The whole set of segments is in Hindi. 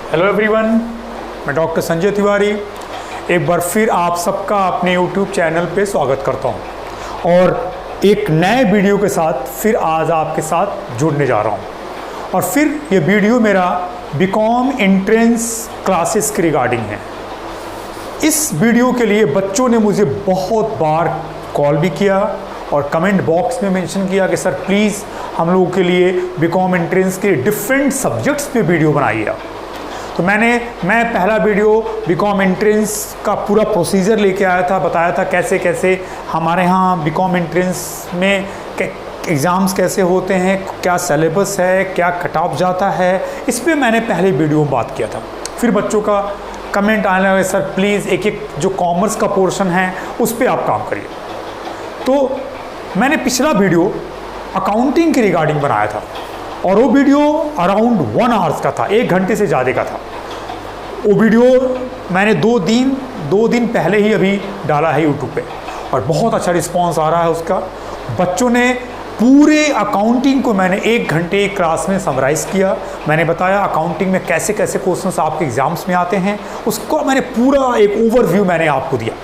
हेलो एवरीवन, मैं डॉक्टर संजय तिवारी एक बार फिर आप सबका अपने यूट्यूब चैनल पे स्वागत करता हूं और एक नए वीडियो के साथ फिर आज आपके साथ जुड़ने जा रहा हूं। और फिर ये वीडियो मेरा बीकॉम एंट्रेंस क्लासेस के रिगार्डिंग है। इस वीडियो के लिए बच्चों ने मुझे बहुत बार कॉल भी किया और कमेंट बॉक्स में मेंशन किया कि सर प्लीज़ हम लोगों के लिए बीकॉम एंट्रेंस के डिफरेंट सब्जेक्ट्स पे वीडियो बनाइए। तो मैं पहला वीडियो बीकॉम एंट्रेंस का पूरा प्रोसीजर लेके आया था, बताया था कैसे कैसे हमारे यहाँ बीकॉम एंट्रेंस में एग्ज़ाम्स कैसे होते हैं, क्या सिलेबस है, क्या कट ऑफ जाता है। इस पर मैंने पहले वीडियो में बात किया था। फिर बच्चों का कमेंट आने लगे, सर प्लीज़ एक एक जो कॉमर्स का पोर्शन है उस पर आप काम करिए। तो मैंने पिछला वीडियो अकाउंटिंग के रिगार्डिंग बनाया था और वो वीडियो अराउंड 1 आवर्स का था, 1 घंटे से ज़्यादा का था। वो वीडियो मैंने दो दिन पहले ही अभी डाला है यूट्यूब पे और बहुत अच्छा रिस्पांस आ रहा है उसका। बच्चों ने पूरे अकाउंटिंग को मैंने 1 घंटे क्लास में समराइज़ किया। मैंने बताया अकाउंटिंग में कैसे कैसे क्वेश्चंस आपके एग्जाम्स में आते हैं, उसको मैंने पूरा एक ओवरव्यू मैंने आपको दिया।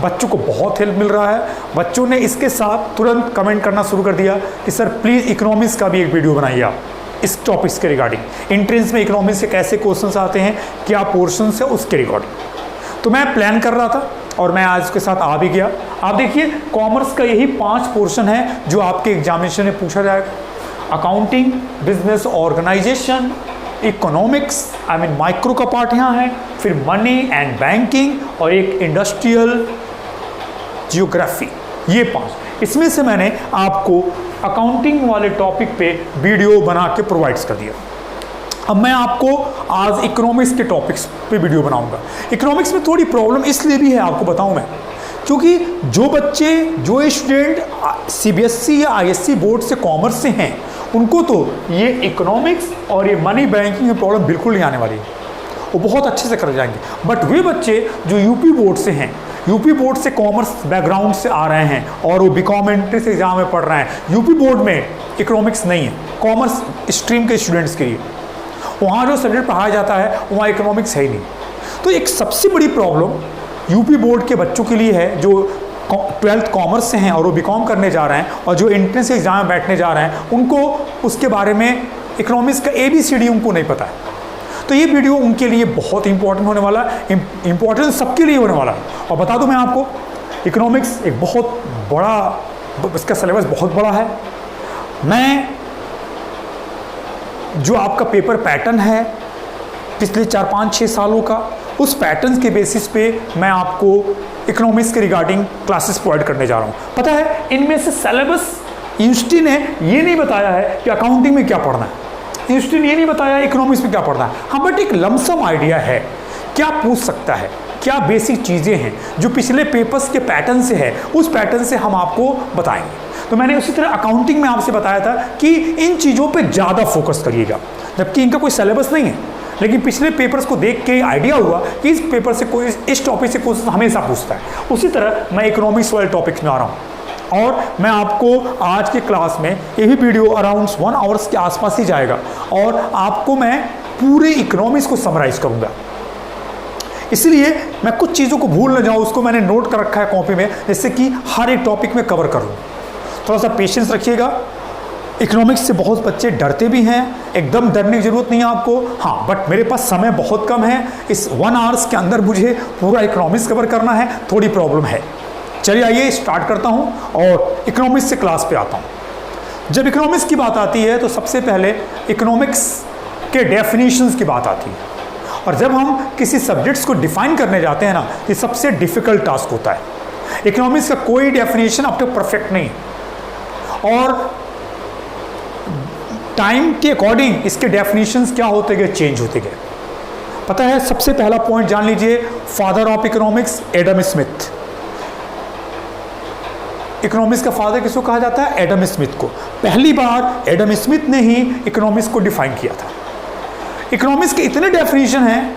बच्चों को बहुत हेल्प मिल रहा है। बच्चों ने इसके साथ तुरंत कमेंट करना शुरू कर दिया कि सर प्लीज़ इकोनॉमिक्स का भी एक वीडियो बनाइए आप इस टॉपिक्स के रिगार्डिंग। एंट्रेंस में इकोनॉमिक्स से कैसे क्वेश्चंस आते हैं, क्या पोर्शन है, उसके रिगार्डिंग। तो मैं प्लान कर रहा था और मैं आज उसके साथ आ भी गया। आप देखिए कॉमर्स का यही 5 पोर्शन है जो आपके एग्जामिनेशन में पूछा जाएगा। Accounting, business organisation, economics micro का पार्ट यहाँ है, फिर मनी एंड बैंकिंग और एक इंडस्ट्रियल जियोग्राफी, ये 5। इसमें से मैंने आपको अकाउंटिंग वाले टॉपिक पे वीडियो बना के प्रोवाइड्स कर दिया। अब मैं आपको आज इकोनॉमिक्स के टॉपिक्स पे वीडियो बनाऊंगा। इकोनॉमिक्स में थोड़ी प्रॉब्लम इसलिए भी है, आपको बताऊं मैं, क्योंकि जो स्टूडेंट सीबीएसई या आईएससी बोर्ड से कॉमर्स से हैं उनको तो ये इकोनॉमिक्स और ये मनी बैंकिंग में प्रॉब्लम बिल्कुल नहीं आने वाली, वो बहुत अच्छे से कर जाएंगे। बट वे बच्चे जो यूपी बोर्ड से हैं, यूपी बोर्ड से कॉमर्स बैकग्राउंड से आ रहे हैं और वो बीकॉम एंट्रेंस एग्जाम में पढ़ रहे हैं, यूपी बोर्ड में इकोनॉमिक्स नहीं है कॉमर्स स्ट्रीम के स्टूडेंट्स के लिए। वहाँ जो सब्जेक्ट पढ़ाया जाता है वहाँ इकोनॉमिक्स है ही नहीं। तो एक सबसे बड़ी प्रॉब्लम यूपी बोर्ड के बच्चों के लिए है जो 12th कॉमर्स से हैं और वो बीकॉम करने जा रहे हैं और जो एंट्रेंस एग्जाम में बैठने जा रहे हैं, उनको उसके बारे में इकोनॉमिक्स का ABCD उनको नहीं पता है। तो ये वीडियो उनके लिए बहुत इंपॉर्टेंट होने वाला है, इंपॉर्टेंट सबके लिए होने वाला है। और बता दूं मैं आपको, इकोनॉमिक्स एक बहुत बड़ा, इसका सिलेबस बहुत बड़ा है। मैं जो आपका पेपर पैटर्न है पिछले 4-5-6 सालों का, उस पैटर्न के बेसिस पे मैं आपको इकोनॉमिक्स के रिगार्डिंग क्लासेस प्रोवाइड करने जा रहा हूँ। पता है इनमें से सिलेबस यूनिवर्सिटी ने ये नहीं बताया है कि अकाउंटिंग में क्या पढ़ना है, यूनिवर्सिटी ने ये नहीं बताया इकोनॉमिक्स में क्या पढ़ना है। हाँ, बट एक लमसम आइडिया है क्या पूछ सकता है, क्या बेसिक चीज़ें हैं जो पिछले पेपर्स के पैटर्न से है, उस पैटर्न से हम आपको बताएंगे। तो मैंने उसी तरह अकाउंटिंग में आपसे बताया था कि इन चीज़ों पे ज़्यादा फोकस करिएगा, जबकि इनका कोई सिलेबस नहीं है। लेकिन पिछले पेपर्स को देख के आइडिया हुआ कि इस पेपर से कोई इस टॉपिक से क्वेश्चन हमेशा पूछता है। उसी तरह मैं इकोनॉमिक्स वाले टॉपिक्स में आ रहा हूँ और मैं आपको आज के क्लास में ये भी वीडियो अराउंड 1 आवर्स के आसपास ही जाएगा और आपको मैं पूरे इकोनॉमिक्स को समराइज करूँगा। इसलिए मैं कुछ चीज़ों को भूल न जाऊँ, उसको मैंने नोट कर रखा है कॉपी में, जिससे कि हर एक टॉपिक में कवर करूँ। थोड़ा सा पेशेंस रखिएगा। इकोनॉमिक्स से बहुत बच्चे डरते भी हैं, एकदम डरने की ज़रूरत नहीं है आपको। हाँ, बट मेरे पास समय बहुत कम है, इस 1 आवर्स के अंदर मुझे पूरा इकोनॉमिक्स कवर करना है, थोड़ी प्रॉब्लम है। चलिए आइए स्टार्ट करता हूँ और इकोनॉमिक्स से क्लास पे आता हूँ। जब इकोनॉमिक्स की बात आती है तो सबसे पहले इकोनॉमिक्स के डेफिनेशंस की बात आती है। और जब हम किसी सब्जेक्ट्स को डिफाइन करने जाते हैं ना, ये सबसे डिफ़िकल्ट टास्क होता है। इकोनॉमिक्स का कोई डेफिनेशन अब तक परफेक्ट नहीं है और टाइम के अकॉर्डिंग इसके डेफिनेशंस क्या होते गए, चेंज होते गए। पता है, सबसे पहला पॉइंट जान लीजिए, father of economics Adam Smith. Economics का फादर किसको कहा जाता है? एडम स्मिथ को। पहली बार एडम स्मिथ ने ही इकोनॉमिक्स को डिफाइन किया था। इकोनॉमिक्स के इतने डेफिनेशन हैं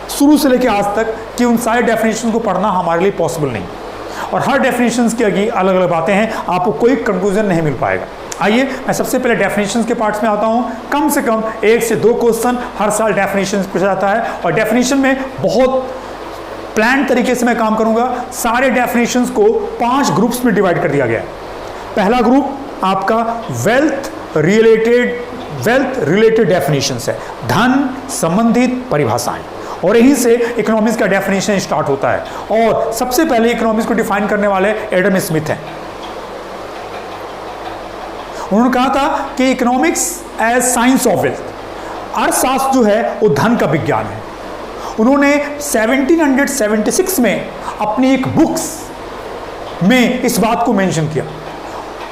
शुरू से लेकर आज तक कि उन सारे डेफिनेशन को पढ़ना हमारे लिए पॉसिबल नहीं, और हर डेफिनेशंस की अलग अलग बातें हैं, आपको कोई कंक्लूजन नहीं मिल पाएगा। आइए मैं सबसे पहले डेफिनेशंस के पार्ट्स में आता हूँ। कम से कम 1 से 2 क्वेश्चन हर साल डेफिनेशंस पूछा जाता है और डेफिनेशन में बहुत प्लान तरीके से मैं काम करूँगा। सारे डेफिनेशंस को 5 ग्रुप्स में डिवाइड कर दिया गया है। पहला ग्रुप आपका वेल्थ रिलेटेड डेफिनेशंस है, धन संबंधित परिभाषाएं, और यहीं से इकोनॉमिक्स का डेफिनेशन स्टार्ट होता है। और सबसे पहले इकोनॉमिक्स को डिफाइन करने वाले एडम स्मिथ हैं। उन्होंने कहा था कि economics as science of wealth, अर्थशास्त्र जो है वो धन का विज्ञान है। उन्होंने 1776 में अपनी एक बुक्स में इस बात को मेंशन किया।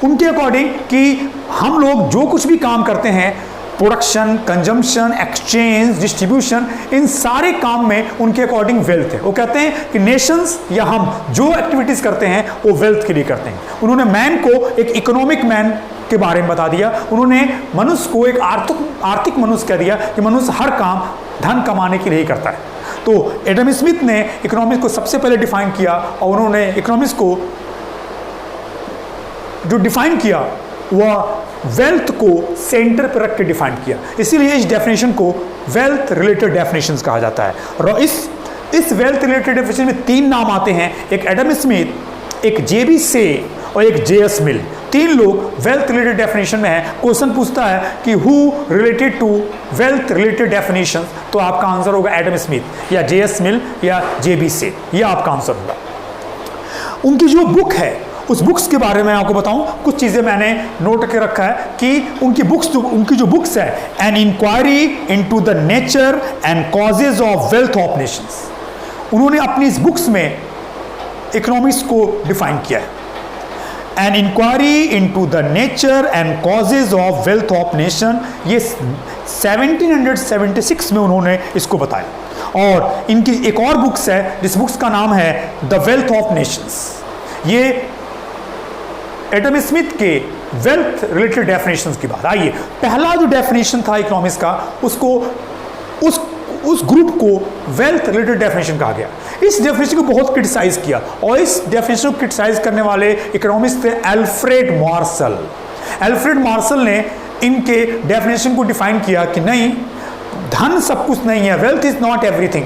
उनके अकॉर्डिंग कि हम लोग जो कुछ भी काम करते हैं, प्रोडक्शन, कंजम्पशन, एक्सचेंज, डिस्ट्रीब्यूशन, इन सारे काम में उनके अकॉर्डिंग वेल्थ है। वो कहते हैं कि नेशंस या हम जो एक्टिविटीज करते हैं वो वेल्थ के लिए करते हैं। उन्होंने मैन को एक इकोनॉमिक मैन के बारे में बता दिया। उन्होंने मनुष्य को एक आर्थिक मनुष्य कह दिया कि मनुष्य हर काम धन कमाने के लिए ही करता है। तो एडम स्मिथ ने इकोनॉमिक्स को सबसे पहले डिफाइन किया और उन्होंने इकोनॉमिक्स को जो डिफाइन किया वह वेल्थ को सेंटर पर रख के डिफाइन किया। इसीलिए इस डेफिनेशन को वेल्थ रिलेटेड डेफिनेशंस कहा जाता है। और इस वेल्थ रिलेटेड डेफिनेशन में 3 नाम आते हैं, एक एडम स्मिथ, एक जेबी से और एक जेएस मिल। 3 लोग वेल्थ रिलेटेड डेफिनेशन में है। क्वेश्चन पूछता है कि who related to wealth related definition, तो आपका आंसर होगा एडम स्मिथ या जेएस मिल या जेबी से, यह आपका आंसर होगा। उनकी जो बुक है उस बुक्स के बारे में आपको बताऊं, कुछ चीजें मैंने नोट करके रखा है कि उनकी जो बुक्स है, an inquiry into the nature and causes of wealth of nations, उन्होंने अपनी इस बुक्स में इकोनॉमिक्स को डिफाइन किया है। An inquiry into the nature and causes of wealth of nation, ये 1776 में उन्होंने इसको बताया। और इनकी एक और बुक्स है जिस बुक्स का नाम है द वेल्थ ऑफ नेशंस। ये एडम स्मिथ के वेल्थ रिलेटेड डेफिनेशंस की बात। आइए, पहला जो डेफिनेशन था इकोनॉमिक्स का, उसको उस ग्रुप को वेल्थ रिलेटेड डेफिनेशन कहा गया। इस डेफिनेशन को बहुत क्रिटिसाइज किया और इस डेफिनेशन को क्रिटिसाइज करने वाले इकोनॉमिस्ट थे अल्फ्रेड मार्शल। अल्फ्रेड मार्शल ने इनके डेफिनेशन को डिफाइन किया कि नहीं, धन सब कुछ नहीं है, वेल्थ इज नॉट एवरीथिंग।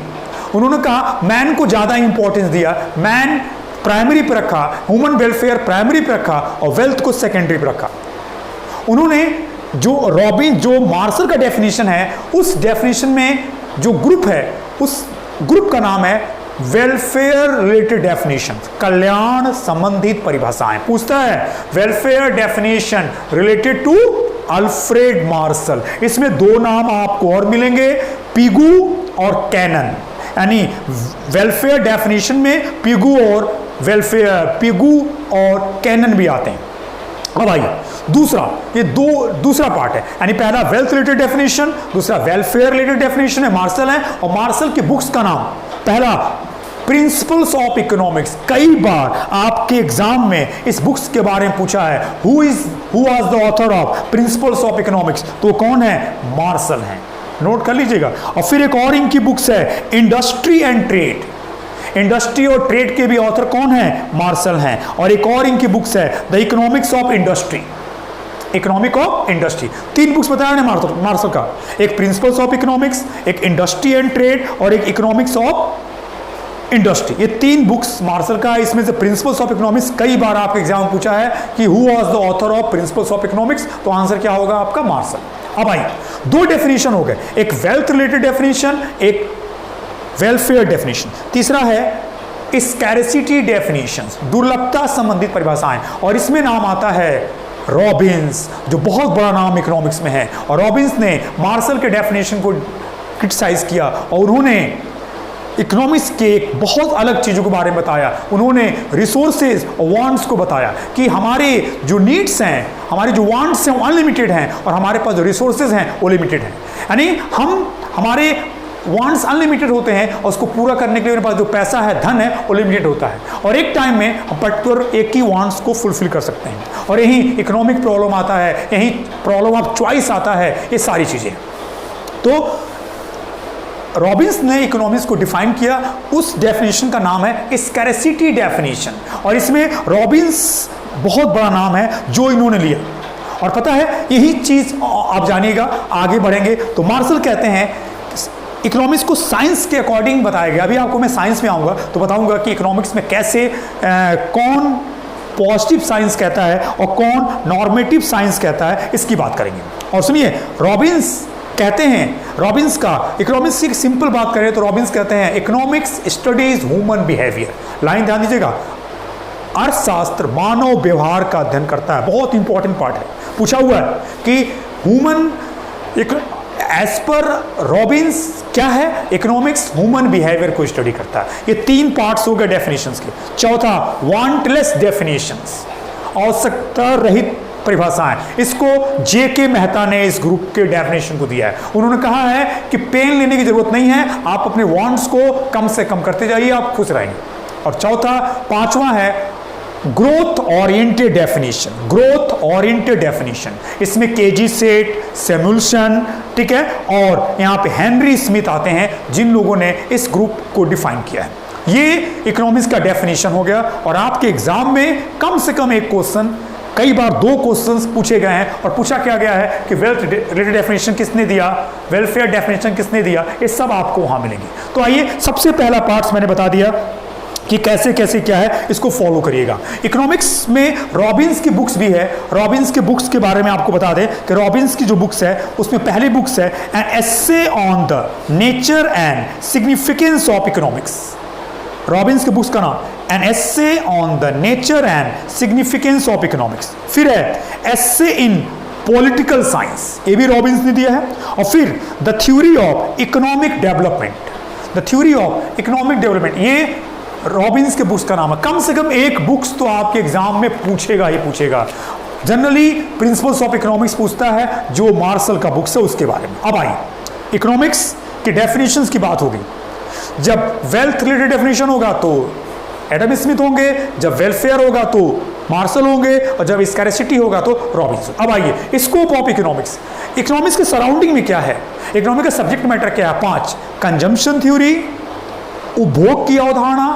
उन्होंने कहा मैन को ज़्यादा इंपॉर्टेंस दिया, मैन प्राइमरी पर रखा, ह्यूमन वेलफेयर प्राइमरी पर रखा और वेल्थ को सेकेंडरी पर रखा। उन्होंने जो मार्शल का डेफिनेशन है, उस डेफिनेशन में जो ग्रुप है, उस ग्रुप का नाम है वेलफेयर रिलेटेड डेफिनेशन, कल्याण संबंधित परिभाषाएं। पूछता है welfare definition related to Alfred Marshall. इसमें 2 नाम आपको और मिलेंगे, पिगू और कैनन। यानी वेलफेयर डेफिनेशन में पिगू और कैनन भी आते हैं। अब आइए दूसरा पार्ट है, यानी पहला वेल्थ रिलेटेड डेफिनेशन, दूसरा वेलफेयर रिलेटेड डेफिनेशन है, मार्शल है। और मार्शल की बुक्स का नाम, पहला प्रिंसिपल्स ऑफ इकोनॉमिक्स। कई बार आपके एग्जाम में इस बुक्स के बारे में पूछा है, who was the author of principles of economics, तो कौन है? मार्शल है, नोट कर लीजिएगा। और फिर एक और इनकी बुक्स है इंडस्ट्री एंड ट्रेड। इंडस्ट्री और ट्रेड के भी ऑथर कौन है? मार्शल हैं। और एक और इनकी बुक्स है the economics of industry, economic of industry. 3 books बताया ना मार्शल का, एक प्रिंसिपल्स ऑफ इकोनॉमिक्स, एक इंडस्ट्री एंड ट्रेड और एक इकोनॉमिक्स ऑफ इंडस्ट्री। ये 3 बुक्स मार्शल का है। इसमें से प्रिंसिपल्स ऑफ इकोनॉमिक्स कई बार आपके एग्जाम में पूछा है कि who was the author of principles of economics, तो आंसर क्या होगा आपका? मार्शल। अब आइए, 2 डेफिनेशन हो गए, एक वेल्थ रिलेटेड डेफिनेशन, एक वेलफेयर डेफिनेशन। तीसरा है स्कैरसिटी डेफिनेशंस, दुर्लभता संबंधित परिभाषाएं। और इसमें नाम आता है रॉबिन्स, जो बहुत बड़ा नाम इकोनॉमिक्स में है। और रॉबिन्स ने मार्शल के डेफिनेशन को क्रिटिसाइज किया और उन्होंने इकोनॉमिक्स के एक बहुत अलग चीज़ों के बारे में बताया। उन्होंने रिसोर्सेज और वांट्स को बताया कि हमारे जो नीड्स हैं, हमारे जो वांट्स हैं वो अनलिमिटेड हैं और हमारे पास जो रिसोर्सेज हैं वो लिमिटेड हैं। यानी हमारे वांट्स अनलिमिटेड होते हैं और उसको पूरा करने के लिए मेरे पास जो पैसा है, धन है, वो लिमिटेड होता है। और एक टाइम में हम पर्टिकुलर एक ही वांट्स को फुलफिल कर सकते हैं। और यही इकोनॉमिक प्रॉब्लम आता है, यही प्रॉब्लम ऑफ चॉइस आता है, ये सारी चीज़ें। तो रॉबिन्स ने इकोनॉमिक्स को डिफाइन किया, उस डेफिनेशन का नाम है स्कैरसिटी डेफिनेशन। और इसमें रॉबिन्स बहुत बड़ा नाम है जो इन्होंने लिया। और पता है यही चीज आप जानिएगा, आगे बढ़ेंगे तो मार्शल कहते हैं इकोनॉमिक्स को साइंस के अकॉर्डिंग बताया गया। अभी आपको मैं साइंस में आऊँगा तो बताऊँगा कि इकोनॉमिक्स में कैसे कौन पॉजिटिव साइंस कहता है और कौन नॉर्मेटिव साइंस कहता है, इसकी बात करेंगे। और सुनिए, रॉबिन्स कहते हैं, रॉबिन्स का इकोनॉमिक्स की सिंपल बात करें तो रॉबिन्स कहते हैं economics studies human behaviour. Line ध्यान दीजिएगा, अर्थशास्त्र मानव व्यवहार का अध्ययन करता है। बहुत इंपॉर्टेंट पार्ट है, पूछा हुआ है कि ह्यूमन एज पर रॉबिन्स क्या है, इकोनॉमिक्स ह्यूमन बिहेवियर को स्टडी करता है। ये 3 पार्ट्स हो गए डेफिनेशंस के। चौथा, वांटलेस डेफिनेशंस, आवश्यकता रहित परिभाषाएं। इसको जे.के. मेहता ने इस ग्रुप के डेफिनेशन को दिया है। उन्होंने कहा है कि पेन लेने की जरूरत नहीं है, आप अपने वांट्स को कम से कम करते जाइए, आप खुश रहेंगे। और चौथा, 5वां है growth oriented definition. Growth oriented definition, इसमें केजी सेट, सैमुएल्सन, ठीक है, और यहाँ पे हेनरी स्मिथ आते हैं, जिन लोगों ने इस ग्रुप को डिफाइन किया है। ये इकोनॉमिक्स का डेफिनेशन हो गया। और आपके एग्जाम में कम से कम एक क्वेश्चन, कई बार 2 क्वेश्चंस पूछे गए हैं। और पूछा क्या गया है कि वेल्थ रिलेटेड डेफिनेशन किसने दिया, वेलफेयर डेफिनेशन किसने दिया, ये सब आपको वहां मिलेंगे। तो आइए, सबसे पहला पार्ट मैंने बता दिया कि कैसे कैसे क्या है, इसको फॉलो करिएगा। इकोनॉमिक्स में रॉबिन्स की बुक्स भी है। रॉबिन्स की बुक्स के बारे में आपको बता दें कि रॉबिन्स की जो बुक्स है उसमें पहली बुक्स है an essay on the nature and significance of economics. Robins के बुक्स का नाम an essay on the nature and significance of economics. फिर है एसे इन पॉलिटिकल साइंस, ये भी रॉबिन्स ने दिया है। और फिर the theory of economic development, the theory of economic development, ये रॉबिन्स के बुक्स का नाम है। कम से कम एक बुक्स तो आपके एग्जाम में पूछेगा ही पूछेगा। जनरली प्रिंसिपल्स ऑफ इकोनॉमिक्स पूछता है, जो मार्शल का बुक्स है उसके बारे में। अब आइए, इकोनॉमिक्स की डेफिनेशंस की बात होगी। जब वेल्थ रिलेटेड डेफिनेशन होगा तो एडम स्मिथ होंगे, जब वेलफेयर होगा तो मार्शल होंगे, और जब स्कैरसिटी होगा तो रॉबिन्स। अब आइए, स्कोप ऑफ इकोनॉमिक्स। इकोनॉमिक्स के सराउंडिंग में क्या है, इकोनॉमिक का सब्जेक्ट मैटर क्या है? 5, कंजम्पशन थ्योरी, उपभोग की अवधारणा,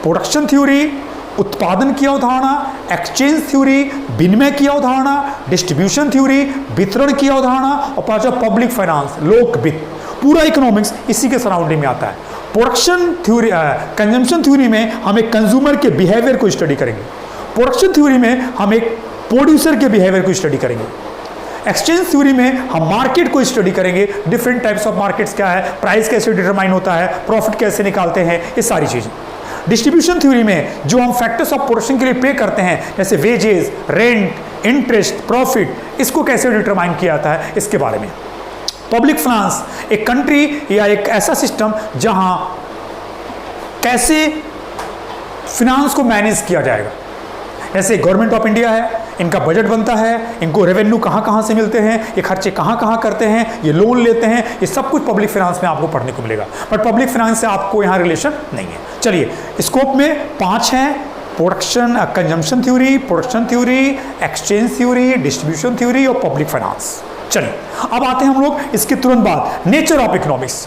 प्रोडक्शन थ्योरी, उत्पादन की अवधारणा, एक्सचेंज थ्योरी, विनिमय की अवधारणा, डिस्ट्रीब्यूशन थ्योरी, वितरण की अवधारणा, और 5वां पब्लिक फाइनेंस, लोक वित्त। पूरा इकोनॉमिक्स इसी के सराउंडिंग में आता है। प्रोडक्शन थ्योरी, कंजम्पशन थ्योरी में हम एक कंज्यूमर के बिहेवियर को स्टडी करेंगे। प्रोडक्शन थ्योरी में हम एक प्रोड्यूसर के बिहेवियर को स्टडी करेंगे। एक्सचेंज थ्योरी में हम मार्केट को स्टडी करेंगे, डिफरेंट टाइप्स ऑफ मार्केट्स क्या है, प्राइस कैसे डिटरमाइन होता है, प्रॉफिट कैसे निकालते हैं, ये सारी चीज़ें। डिस्ट्रीब्यूशन थ्योरी में जो हम फैक्टर्स ऑफ प्रोडक्शन के लिए पे करते हैं, जैसे वेजेस, रेंट, इंटरेस्ट, प्रॉफिट, इसको कैसे डिटरमाइन किया जाता है, इसके बारे में। पब्लिक फाइनेंस, एक कंट्री या एक ऐसा सिस्टम जहां कैसे फिनांस को मैनेज किया जाएगा। जैसे गवर्नमेंट ऑफ इंडिया है, इनका बजट बनता है, इनको रेवेन्यू कहाँ कहाँ से मिलते हैं, ये खर्चे कहाँ कहाँ करते हैं, ये लोन लेते हैं, ये सब कुछ पब्लिक फाइनेंस में आपको पढ़ने को मिलेगा। बट पब्लिक फाइनेंस से आपको यहाँ रिलेशन नहीं है। चलिए, स्कोप में 5 हैं, production, consumption theory, production theory, exchange theory, distribution theory और पब्लिक फाइनेंस। चलिए, अब आते हैं हम लोग इसके तुरंत बाद नेचर ऑफ इकोनॉमिक्स।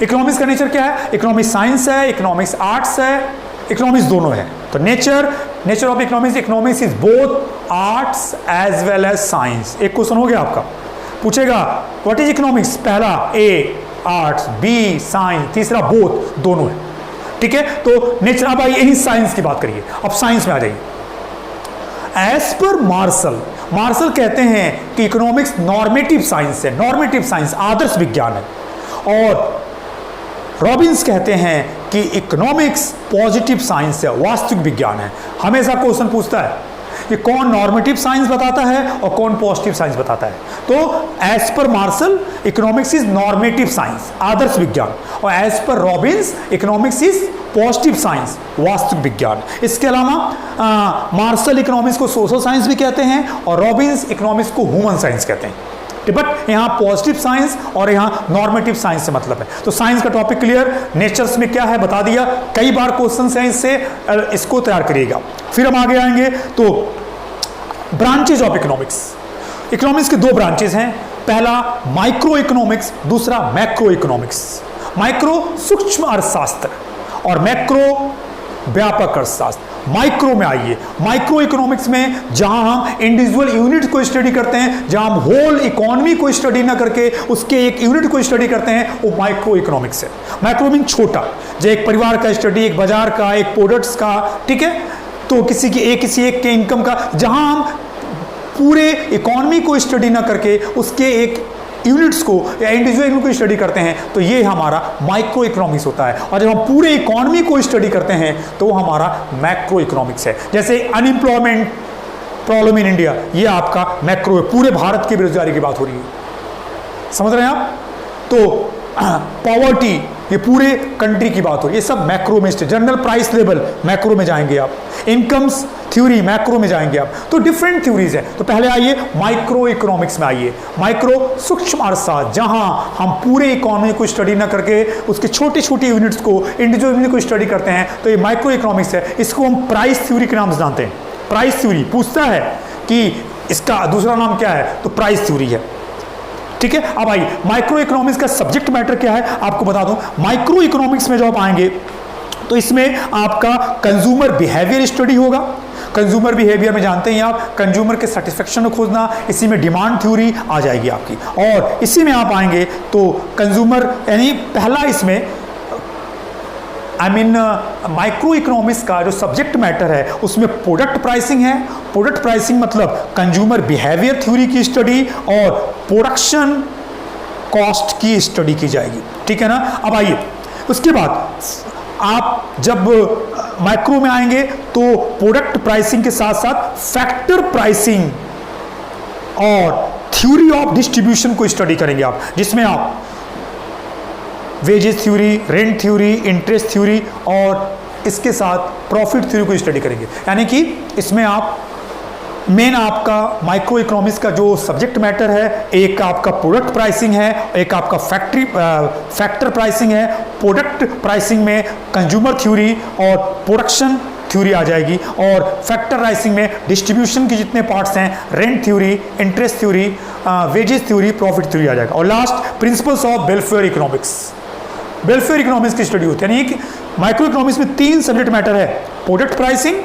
इकोनॉमिक्स का नेचर क्या है? इकोनॉमिक्स साइंस है, इकोनॉमिक्स आर्ट्स है, इकोनॉमिक्स दोनों है। तो nature of economics, economics is both arts as well as science. एक क्वेश्चन हो गया आपका, पूछेगा व्हाट इज इकोनॉमिक्स, पहला ए आर्ट्स, बी साइंस, तीसरा बोथ, दोनों है। ठीक है, तो नेचर। अब आइए यही साइंस की बात करिए, अब साइंस में आ जाइए। एज पर मार्शल कहते हैं कि इकोनॉमिक्स नॉर्मेटिव साइंस है, नॉर्मेटिव साइंस आदर्श विज्ञान है। और रॉबिन्स कहते हैं कि इकोनॉमिक्स पॉजिटिव साइंस है, वास्तविक विज्ञान है। हमेशा क्वेश्चन पूछता है कि कौन नॉर्मेटिव साइंस बताता है और कौन पॉजिटिव साइंस बताता है। तो as per Marshall economics is normative science, आदर्श विज्ञान, और as per Robbins economics is positive science, वास्तविक विज्ञान। इसके अलावा मार्शल इकोनॉमिक्स को सोशल साइंस भी कहते हैं और रॉबिन्स इकोनॉमिक्स को ह्यूमन साइंस कहते हैं। बट यहाँ पॉजिटिव साइंस और यहाँ नॉर्मेटिव साइंस से मतलब है। तो साइंस का टॉपिक क्लियर, नेचर्स में क्या है बता दिया, कई बार क्वेश्चन है इससे, इसको तैयार करिएगा। फिर हम आगे आएंगे तो ब्रांचेज ऑफ इकोनॉमिक्स। इकोनॉमिक्स के 2 ब्रांचेज हैं, पहला माइक्रो इकोनॉमिक्स, दूसरा मैक्रो इकोनॉमिक्स। माइक्रो सूक्ष्म अर्थशास्त्र और मैक्रो व्यापक अर्थशास्त्र। माइक्रो में आइए, माइक्रो इकोनॉमिक्स में जहां हम इंडिविजुअल यूनिट को स्टडी करते हैं, जहां हम होल इकोनॉमी को स्टडी ना करके उसके एक यूनिट को स्टडी करते हैं, वो माइक्रो इकोनॉमिक्स है। माइक्रो मीन छोटा, जो एक परिवार का स्टडी, एक बाजार का, एक प्रोडक्ट्स का, ठीक है, तो किसी एक के इनकम का, जहां हम पूरे इकोनॉमी को स्टडी ना करके उसके एक यूनिट्स को या इंडिविजुअल यूनिट को स्टडी करते हैं, तो ये हमारा माइक्रो इकोनॉमिक्स होता है। और जब हम पूरे इकोनॉमी को स्टडी करते हैं तो वो हमारा मैक्रो इकोनॉमिक्स है। जैसे अनएम्प्लॉयमेंट प्रॉब्लम इन इंडिया, ये आपका मैक्रो है, पूरे भारत की बेरोजगारी की बात हो रही है, समझ रहे हैं आप। तो पॉवर्टी, ये पूरे कंट्री की बात हो रही है, ये सब मैक्रो में। जनरल प्राइस लेवल मैक्रो में जाएंगे आप, इनकम्स थ्योरी मैक्रो में जाएंगे आप। तो डिफरेंट थ्योरीज है। तो पहले आइए माइक्रो इकोनॉमिक्स में आइए। माइक्रो सूक्ष्म अर्थशास्त्र, जहां हम पूरे इकोनॉमी को स्टडी ना करके उसके छोटे छोटे यूनिट्स को, इंडिविजुअल यूनिट को स्टडी करते हैं, तो ये माइक्रो इकोनॉमिक्स है। इसको हम प्राइस थ्योरी के नाम से जानते हैं। प्राइस थ्योरी पूछता है कि इसका दूसरा नाम क्या है, तो प्राइस थ्योरी है, ठीक है। अब आइए माइक्रो इकोनॉमिक्स का सब्जेक्ट मैटर क्या है आपको बता दूं। माइक्रो इकोनॉमिक्स में जब आप आएंगे तो इसमें आपका कंज्यूमर बिहेवियर स्टडी होगा। कंज्यूमर बिहेवियर में जानते हैं आप, कंज्यूमर के सेटिस्फेक्शन को खोजना, इसी में डिमांड थ्योरी आ जाएगी आपकी। और इसी में आप आएंगे तो कंज्यूमर, यानी पहला इसमें माइक्रो इकोनॉमिक्स का जो सब्जेक्ट मैटर है उसमें प्रोडक्ट प्राइसिंग है। प्रोडक्ट प्राइसिंग मतलब कंज्यूमर बिहेवियर थ्योरी की स्टडी और प्रोडक्शन कॉस्ट की स्टडी की जाएगी, ठीक है ना। अब आइए उसके बाद आप जब माइक्रो में आएंगे तो प्रोडक्ट प्राइसिंग के साथ साथ फैक्टर प्राइसिंग और थ्योरी ऑफ डिस्ट्रीब्यूशन को स्टडी करेंगे आप, जिसमें आप wages theory, rent theory, interest theory और इसके साथ प्रॉफिट थ्योरी को स्टडी करेंगे। यानी कि इसमें आप मेन आपका माइक्रो इकोनॉमिक्स का जो सब्जेक्ट मैटर है, एक आपका प्रोडक्ट प्राइसिंग है, एक आपका फैक्टर प्राइसिंग है। प्रोडक्ट प्राइसिंग में कंज्यूमर थ्योरी और प्रोडक्शन थ्योरी आ जाएगी, और फैक्टर प्राइसिंग में डिस्ट्रीब्यूशन के जितने पार्ट्स हैं, rent theory, interest theory, wages theory, profit theory आ जाएगा। और last principles of welfare economics, welfare economics की स्टडी होती है। यानी कि माइक्रो इकोनॉमिक्स में 3 सब्जेक्ट मैटर है, प्रोडक्ट प्राइसिंग,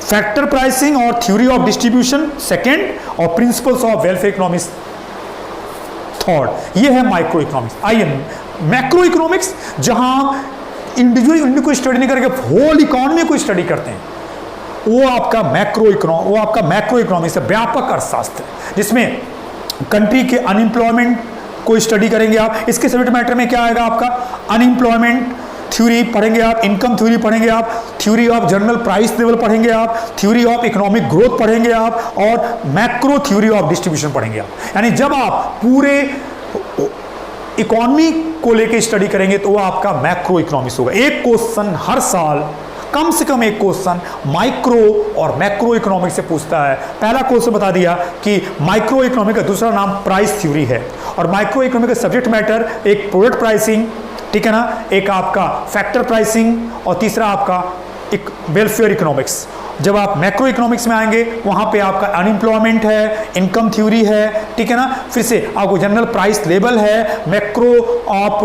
फैक्टर प्राइसिंग और थ्योरी ऑफ डिस्ट्रीब्यूशन सेकंड, और principles of welfare economics third. ये है माइक्रो इकोनॉमिक्स। आइए मैक्रो इकोनॉमिक्स, जहां इंडिविजुअल यूनिट को स्टडी नहीं करके होल इकोनॉमी को स्टडी करते हैं, वो आपका मैक्रो इकोनॉमिक्स है, व्यापक अर्थशास्त्र, जिसमें कंट्री के अनएम्प्लॉयमेंट को स्टडी करेंगे आप। इसके सब्जेक्ट मैटर में क्या आएगा आपका, अनएम्प्लॉयमेंट थ्योरी पढ़ेंगे आप, इनकम थ्योरी पढ़ेंगे आप, theory of general price level पढ़ेंगे आप, थ्योरी ऑफ इकोनॉमिक ग्रोथ पढ़ेंगे आप, और मैक्रो थ्योरी ऑफ डिस्ट्रीब्यूशन पढ़ेंगे आप। यानी जब आप पूरे इकोनॉमी को लेके स्टडी करेंगे तो वो आपका मैक्रो इकोनॉमिक्स होगा। एक क्वेश्चन हर साल, कम से कम एक क्वेश्चन माइक्रो और मैक्रो इकोनॉमिक्स से पूछता है। पहला क्वेश्चन बता दिया कि माइक्रो इकोनॉमिक का दूसरा नाम प्राइस थ्योरी है, और माइक्रो इकोनॉमिक का सब्जेक्ट मैटर एक प्रोडक्ट प्राइसिंग, ठीक है ना, एक आपका फैक्टर प्राइसिंग, और तीसरा आपका एक वेलफेयर इकोनॉमिक्स। जब आप मैक्रो इकोनॉमिक्स में आएंगे वहां पे आपका अनएम्प्लॉयमेंट है, इनकम थ्योरी है, ठीक है ना, फिर से आपको जनरल प्राइस लेवल है, मैक्रो ऑफ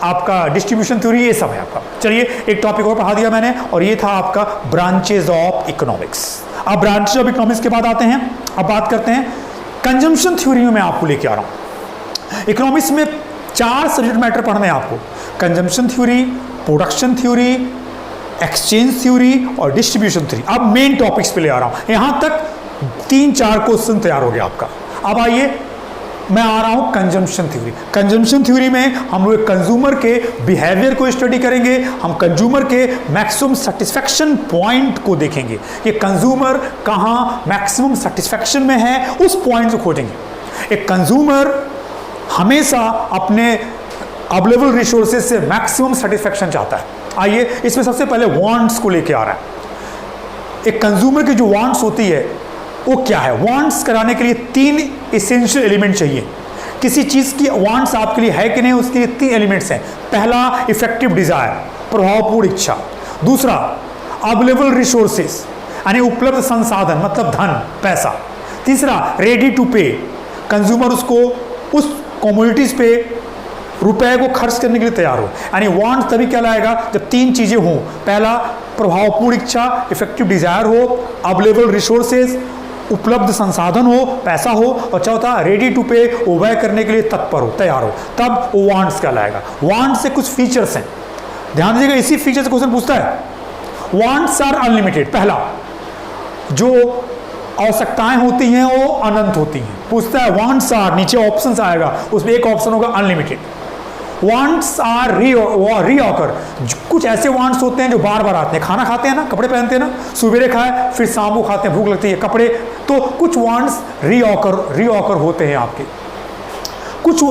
आपका डिस्ट्रीब्यूशन थ्योरी, ये सब है आपका। चलिए एक टॉपिक और पढ़ा दिया मैंने, और ये था आपका ब्रांचेज ऑफ इकोनॉमिक्स। अब ब्रांचेज ऑफ इकोनॉमिक्स के बाद आते हैं, अब बात करते हैं कंजम्पशन थ्योरी में मैं आपको लेके आ रहा हूं। इकोनॉमिक्स में 4 सब्जेक्ट मैटर पढ़ने हैं आपको, consumption theory, production theory, exchange theory और डिस्ट्रीब्यूशन थ्योरी। अब मेन टॉपिक्स पे ले आ रहा हूं, यहां तक 3-4 क्वेश्चन तैयार हो गया आपका। अब आइए मैं आ रहा हूं कंजम्पशन थ्योरी। कंजम्पशन थ्योरी में हम लोग कंज्यूमर के बिहेवियर को स्टडी करेंगे, हम कंज्यूमर के मैक्सिमम सेटिस्फेक्शन पॉइंट को देखेंगे, ये कंज्यूमर कहां मैक्सिमम सेटिस्फेक्शन में है, उस पॉइंट को खोजेंगे। एक कंज्यूमर हमेशा अपने अवेलेबल रिसोर्सेज से मैक्सिमम सेटिस्फेक्शन चाहता है। आइए इसमें सबसे पहले वांट्स को लेके आ रहा है। एक कंज्यूमर की जो वांट्स होती है वो क्या है, वांट्स कराने के लिए 3 एसेंशियल एलिमेंट चाहिए। किसी चीज की वांट्स आपके लिए है कि नहीं, उसके लिए 3 एलिमेंट्स हैं। पहला इफेक्टिव डिजायर, प्रभावपूर्ण इच्छा। दूसरा अवेलेबल रिसोर्सेज, यानी उपलब्ध संसाधन, मतलब धन, पैसा। तीसरा रेडी टू पे, कंज्यूमर उसको उस कमोडिटीज पे रुपए को खर्च करने के लिए तैयार हो। यानी वांट तभी कहलाएगा जब तीन चीजें हों। पहला, प्रभावपूर्ण इच्छा, इफेक्टिव डिजायर हो, अवेलेबल रिसोर्सेज, उपलब्ध संसाधन हो, पैसा हो, और चौथा, रेडी टू पे, उभय करने के लिए तत्पर हो, तैयार हो, तब वो वांट्स कहलाएगा। वांट से कुछ फीचर्स हैं, ध्यान दीजिएगा, इसी फीचर से क्वेश्चन पूछता है। वांट्स आर अनलिमिटेड, पहला, जो आवश्यकताएं होती हैं वो अनंत होती हैं। पूछता है वांट्स आर, नीचे ऑप्शंस आएगा, उसमें एक ऑप्शन होगा अनलिमिटेड। वांट्स आर रीऑकर, कुछ ऐसे वांट्स होते हैं जो बार बार आते हैं। खाना खाते हैं ना, कपड़े पहनते हैं ना, सुबेरे खाए फिर शाम को खाते हैं, भूख लगती है, कपड़े, तो कुछ वांट्स रीऑकर होते हैं आपके। कुछ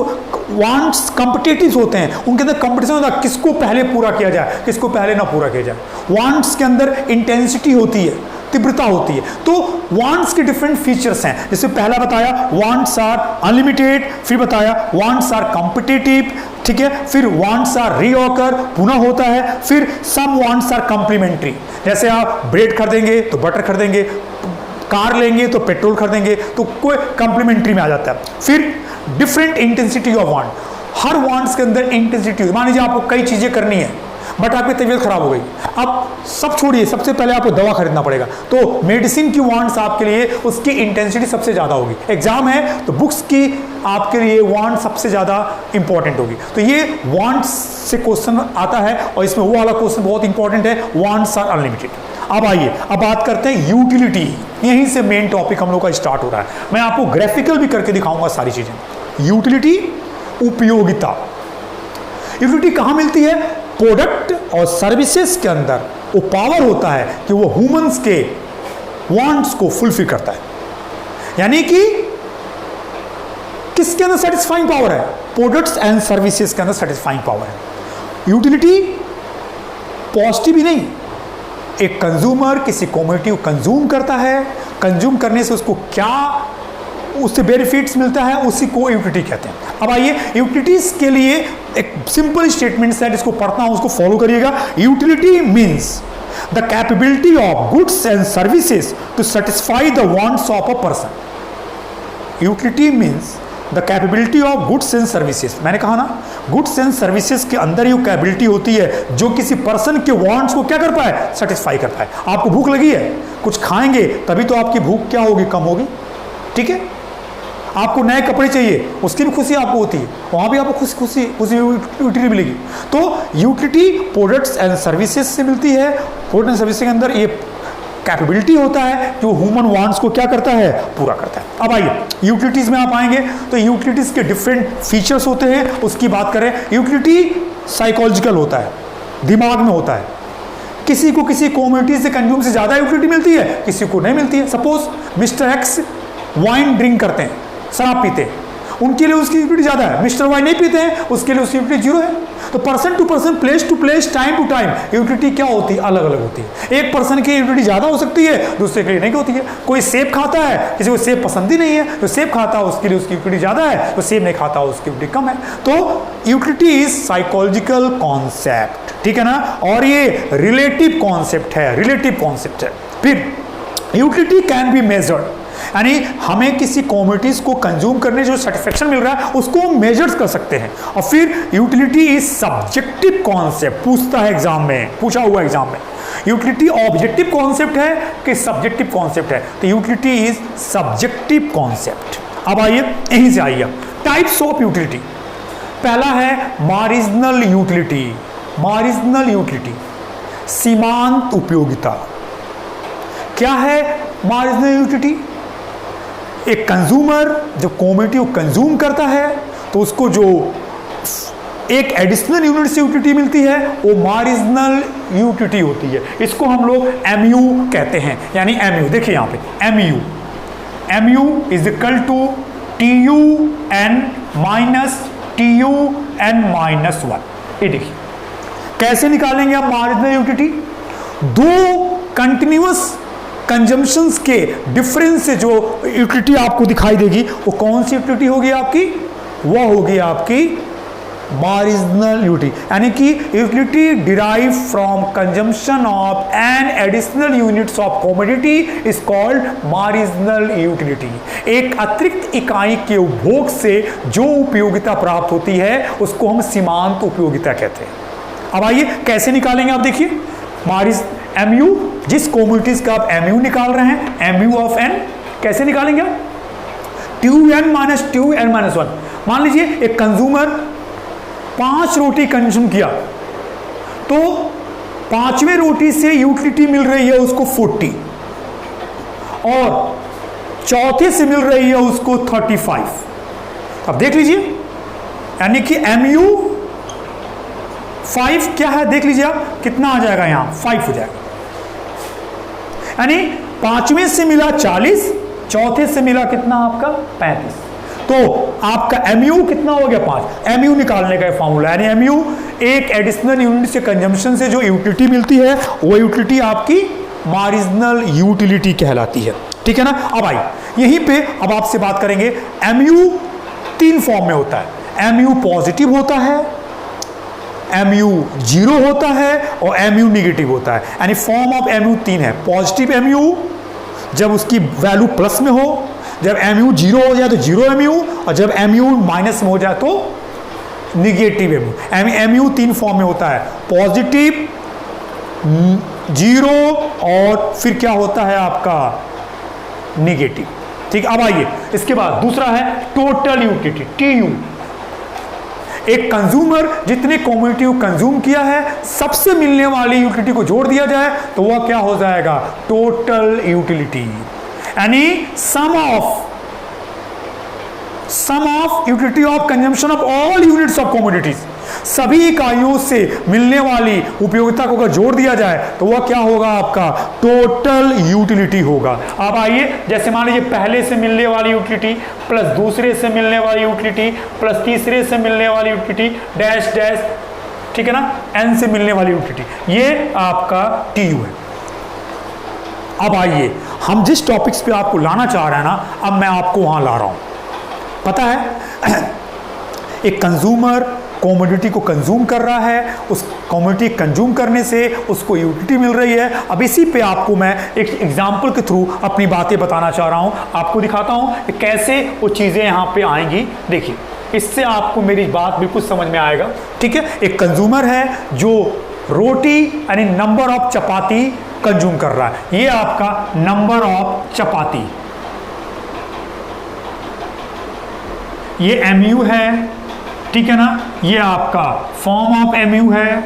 वांट्स कॉम्पिटिटिव होते हैं, उनके अंदर कंपटीशन होता है, किसको पहले पूरा किया जाए, किसको पहले ना पूरा किया जाए। वांट्स के अंदर इंटेंसिटी होती है, तीव्रता होती है। तो वांट्स के डिफरेंट फीचर्स हैं, जैसे पहला बताया वांट्स आर अनलिमिटेड, फिर बताया वांट्स आर कॉम्पिटिटिव, ठीक है, फिर वांट्स आर रीऑकर, पुनः होता है, फिर सम वांट्स आर कॉम्प्लीमेंट्री, जैसे आप ब्रेड खरीदेंगे तो बटर खरीदेंगे, कार लेंगे तो पेट्रोल खरीदेंगे, तो कोई कॉम्प्लीमेंट्री में आ जाता है। फिर different intensity of want, her wants के अंदर इंटेंसिटी, मान लीजिए आपको कई चीजें करनी है बट आपकी तबीयत खराब हो गई, अब सब छोड़िए, सबसे पहले आपको दवा खरीदना पड़ेगा, तो मेडिसिन की वांट्स आपके लिए उसकी इंटेंसिटी सबसे ज्यादा होगी। एग्जाम है तो बुक्स की आपके लिए वांट सबसे ज्यादा इंपॉर्टेंट होगी। तो ये वांट्स से क्वेश्चन आता है, और इसमें वो वाला क्वेश्चन बहुत इंपॉर्टेंट है, वांट्स आर अनलिमिटेड। अब आइए, अब बात करते हैं यूटिलिटी, यहीं से मेन टॉपिक हम लोग का स्टार्ट हो रहा है। मैं आपको ग्राफिकल भी करके दिखाऊंगा सारी चीजें। यूटिलिटी, उपयोगिता। यूटिलिटी कहां मिलती है? प्रोडक्ट और सर्विसेज के अंदर वो पावर होता है कि वो ह्यूमंस के वांट्स को फुलफिल करता है। यानी कि किसके अंदर सेटिस्फाइंग पावर है? प्रोडक्ट्स एंड सर्विसेज के अंदर सेटिस्फाइंग पावर है। यूटिलिटी पॉजिटिव ही नहीं, एक कंज्यूमर किसी कमोडिटी को कंज्यूम करता है, कंज्यूम करने से उसको क्या उससे बेनिफिट्स मिलता है, उसी को यूटिलिटी कहते हैं। अब आइए, यूटिलिटीज के लिए एक सिंपल स्टेटमेंट है, जिसको पढ़ना हो उसको फॉलो करिएगा। Utility means the capability of goods and services to satisfy the wants of a person. Utility means the capability of goods and services, मैंने कहा ना, गुड्स एंड सर्विसेज के अंदर ही कैपेबिलिटी होती है जो किसी पर्सन के वांट्स को क्या कर पाए? सेटिस्फाई कर पाए। आपको भूख लगी है, कुछ खाएंगे तभी तो आपकी भूख क्या होगी? कम होगी, ठीक है। आपको नए कपड़े चाहिए, उसकी भी खुशी आपको होती है, वहां भी आपको खुशी यूटिलिटी मिलेगी। तो यूटिलिटी प्रोडक्ट्स एंड सर्विसेज से मिलती है। प्रोडक्ट एंड सर्विसेज के अंदर ये कैपेबिलिटी होता है जो ह्यूमन वांट्स को क्या करता है? पूरा करता है। अब आइए, यूटिलिटीज में आप आएंगे तो यूटिलिटीज के डिफरेंट फीचर्स होते हैं, उसकी बात करें। यूटिलिटी साइकोलॉजिकल होता है, दिमाग में होता है। किसी को किसी कम्युनिटी से कंज्यूम से ज्यादा यूटिलिटी मिलती है, किसी को नहीं मिलती है। Suppose mister x wine drink करते हैं, शराब पीते हैं, उनके लिए उसकी यूटिलिटी ज्यादा है। मिस्टर वाइन नहीं पीते हैं, उसके लिए उसकी यूटिलिटी जीरो है। तो person to person, place to place, time to time utility क्या होती है? अलग अलग होती है। एक पर्सन की यूटिलिटी ज्यादा हो सकती है, दूसरे के लिए नहीं होती है। कोई सेब खाता है, किसी को सेब पसंद ही नहीं है, तो सेब खाता है उसके लिए उसकी यूटिलिटी ज्यादा है, तो सेब नहीं खाता उसकी यूटिलिटी कम है। तो यूटिलिटी इज साइकोलॉजिकल कॉन्सेप्ट, ठीक है ना, और ये रिलेटिव कॉन्सेप्ट है, रिलेटिव कॉन्सेप्ट है। फिर यूटिलिटी कैन बी मेजर्ड, यानी हमें किसी कमोडिटीज को कंज्यूम करने जो सेटिस्फेक्शन मिल रहा है उसको हम मेजर्स कर सकते हैं। और फिर यूटिलिटी इज सब्जेक्टिव कॉन्सेप्ट, पूछता है एग्जाम में, पूछा हुआ एग्जाम में, यूटिलिटी ऑब्जेक्टिव कॉन्सेप्ट है कि सब्जेक्टिव कॉन्सेप्ट है? तो यूटिलिटी इज सब्जेक्टिव कॉन्सेप्ट। अब आइए, यहीं से आइए, टाइप्स ऑफ यूटिलिटी। पहला है मार्जिनल यूटिलिटी। मार्जिनल यूटिलिटी, सीमांत उपयोगिता। क्या है मार्जिनल यूटिलिटी? एक कंज्यूमर जब कमोडिटी को कंज्यूम करता है तो उसको जो एक एडिशनल यूनिट से यूटिलिटी मिलती है वो मार्जिनल यूटिलिटी होती है। इसको हम लोग एमयू कहते हैं। यानी एमयू देखिए यहाँ पे, MU is equal to TU N minus TU N minus 1। ये देखिए कैसे निकालेंगे आप मार्जिनल यूटिलिटी? दो कंटिन्यूअस कंजम्पशंस के डिफरेंस से जो यूटिलिटी आपको दिखाई देगी वो कौन सी यूटिलिटी होगी आपकी? वह होगी आपकी मार्जिनल यूटिलिटी, यानी कि utility derive from consumption of an additional units of commodity is called marginal utility. एक अतिरिक्त इकाई के उपभोग से जो उपयोगिता प्राप्त होती है उसको हम सीमांत उपयोगिता कहते हैं। अब आइए कैसे निकालेंगे, आप देखिए MU, जिस कमोडिटीज का आप MU निकाल रहे हैं, MU ऑफ n कैसे निकालेंगे आप? 2n minus 2n minus 1। मान लीजिए एक कंज्यूमर 5 रोटी कंज्यूम किया तो 5वें रोटी से यूटिलिटी मिल रही है उसको 40 और चौथे से मिल रही है उसको 35। अब देख लीजिए, यानी कि MU 5 क्या है, देख लीजिए आप कितना आ जाएगा, यहां 5 हो जाएगा। यानी 5वें से मिला 40, चौथे से मिला कितना आपका 35, तो आपका MU कितना हो गया 5। MU निकालने का फॉर्मूला, यानी MU एक एडिशनल यूनिट से कंजम्पशन से जो यूटिलिटी मिलती है वो यूटिलिटी आपकी मार्जिनल यूटिलिटी कहलाती है। ठीक है ना। अब आई यहीं पे अब आपसे बात करेंगे, MU 3 फॉर्म में होता है। MU पॉजिटिव होता है, MU 0 होता है और MU निगेटिव होता है। यानी फॉर्म ऑफ MU 3 है। पॉजिटिव MU जब उसकी वैल्यू प्लस में हो, जब MU 0 हो जाए तो 0 MU, और जब MU माइनस में हो जाए तो निगेटिव MU। MU 3 फॉर्म में होता है, पॉजिटिव, 0 और फिर क्या होता है आपका निगेटिव। ठीक। अब आइए इसके बाद दूसरा है टोटल यूटिलिटी, TU। एक कंज्यूमर जितने कमोडिटी कंज्यूम किया है सबसे मिलने वाली यूटिलिटी को जोड़ दिया जाए तो वह क्या हो जाएगा, टोटल यूटिलिटी। यानी sum of utility of consumption of all units of commodities, सभी इकाइयों से मिलने वाली उपयोगिता को अगर जोड़ दिया जाए तो वह क्या होगा, आपका टोटल यूटिलिटी होगा। अब आइए, जैसे मान लीजिए पहले से मिलने वाली यूटिलिटी प्लस दूसरे से मिलने वाली यूटिलिटी प्लस तीसरे से मिलने वाली यूटिलिटी डैश डैश, ठीक है ना, n से मिलने वाली यूटिलिटी, ये आपका TU है। अब आइए हम जिस टॉपिक्स पे आपको लाना चाह रहे हैं ना, अब मैं आपको वहां ला रहा हूं। पता है एक कंज्यूमर कमोडिटी को कंज्यूम कर रहा है, उस कमोडिटी कंज्यूम करने से उसको यूटिलिटी मिल रही है। अब इसी पे आपको मैं एक एग्जांपल के थ्रू अपनी बातें बताना चाह रहा हूं, आपको दिखाता हूं कि कैसे वो चीज़ें यहाँ पे आएंगी। देखिए, इससे आपको मेरी बात बिल्कुल समझ में आएगा। ठीक है। एक कंज्यूमर है जो रोटी यानी नंबर ऑफ चपाती कंज्यूम कर रहा है, ये आपका नंबर ऑफ चपाती, ये MU है। ठीक है ना, ये आपका फॉर्म ऑफ MU है,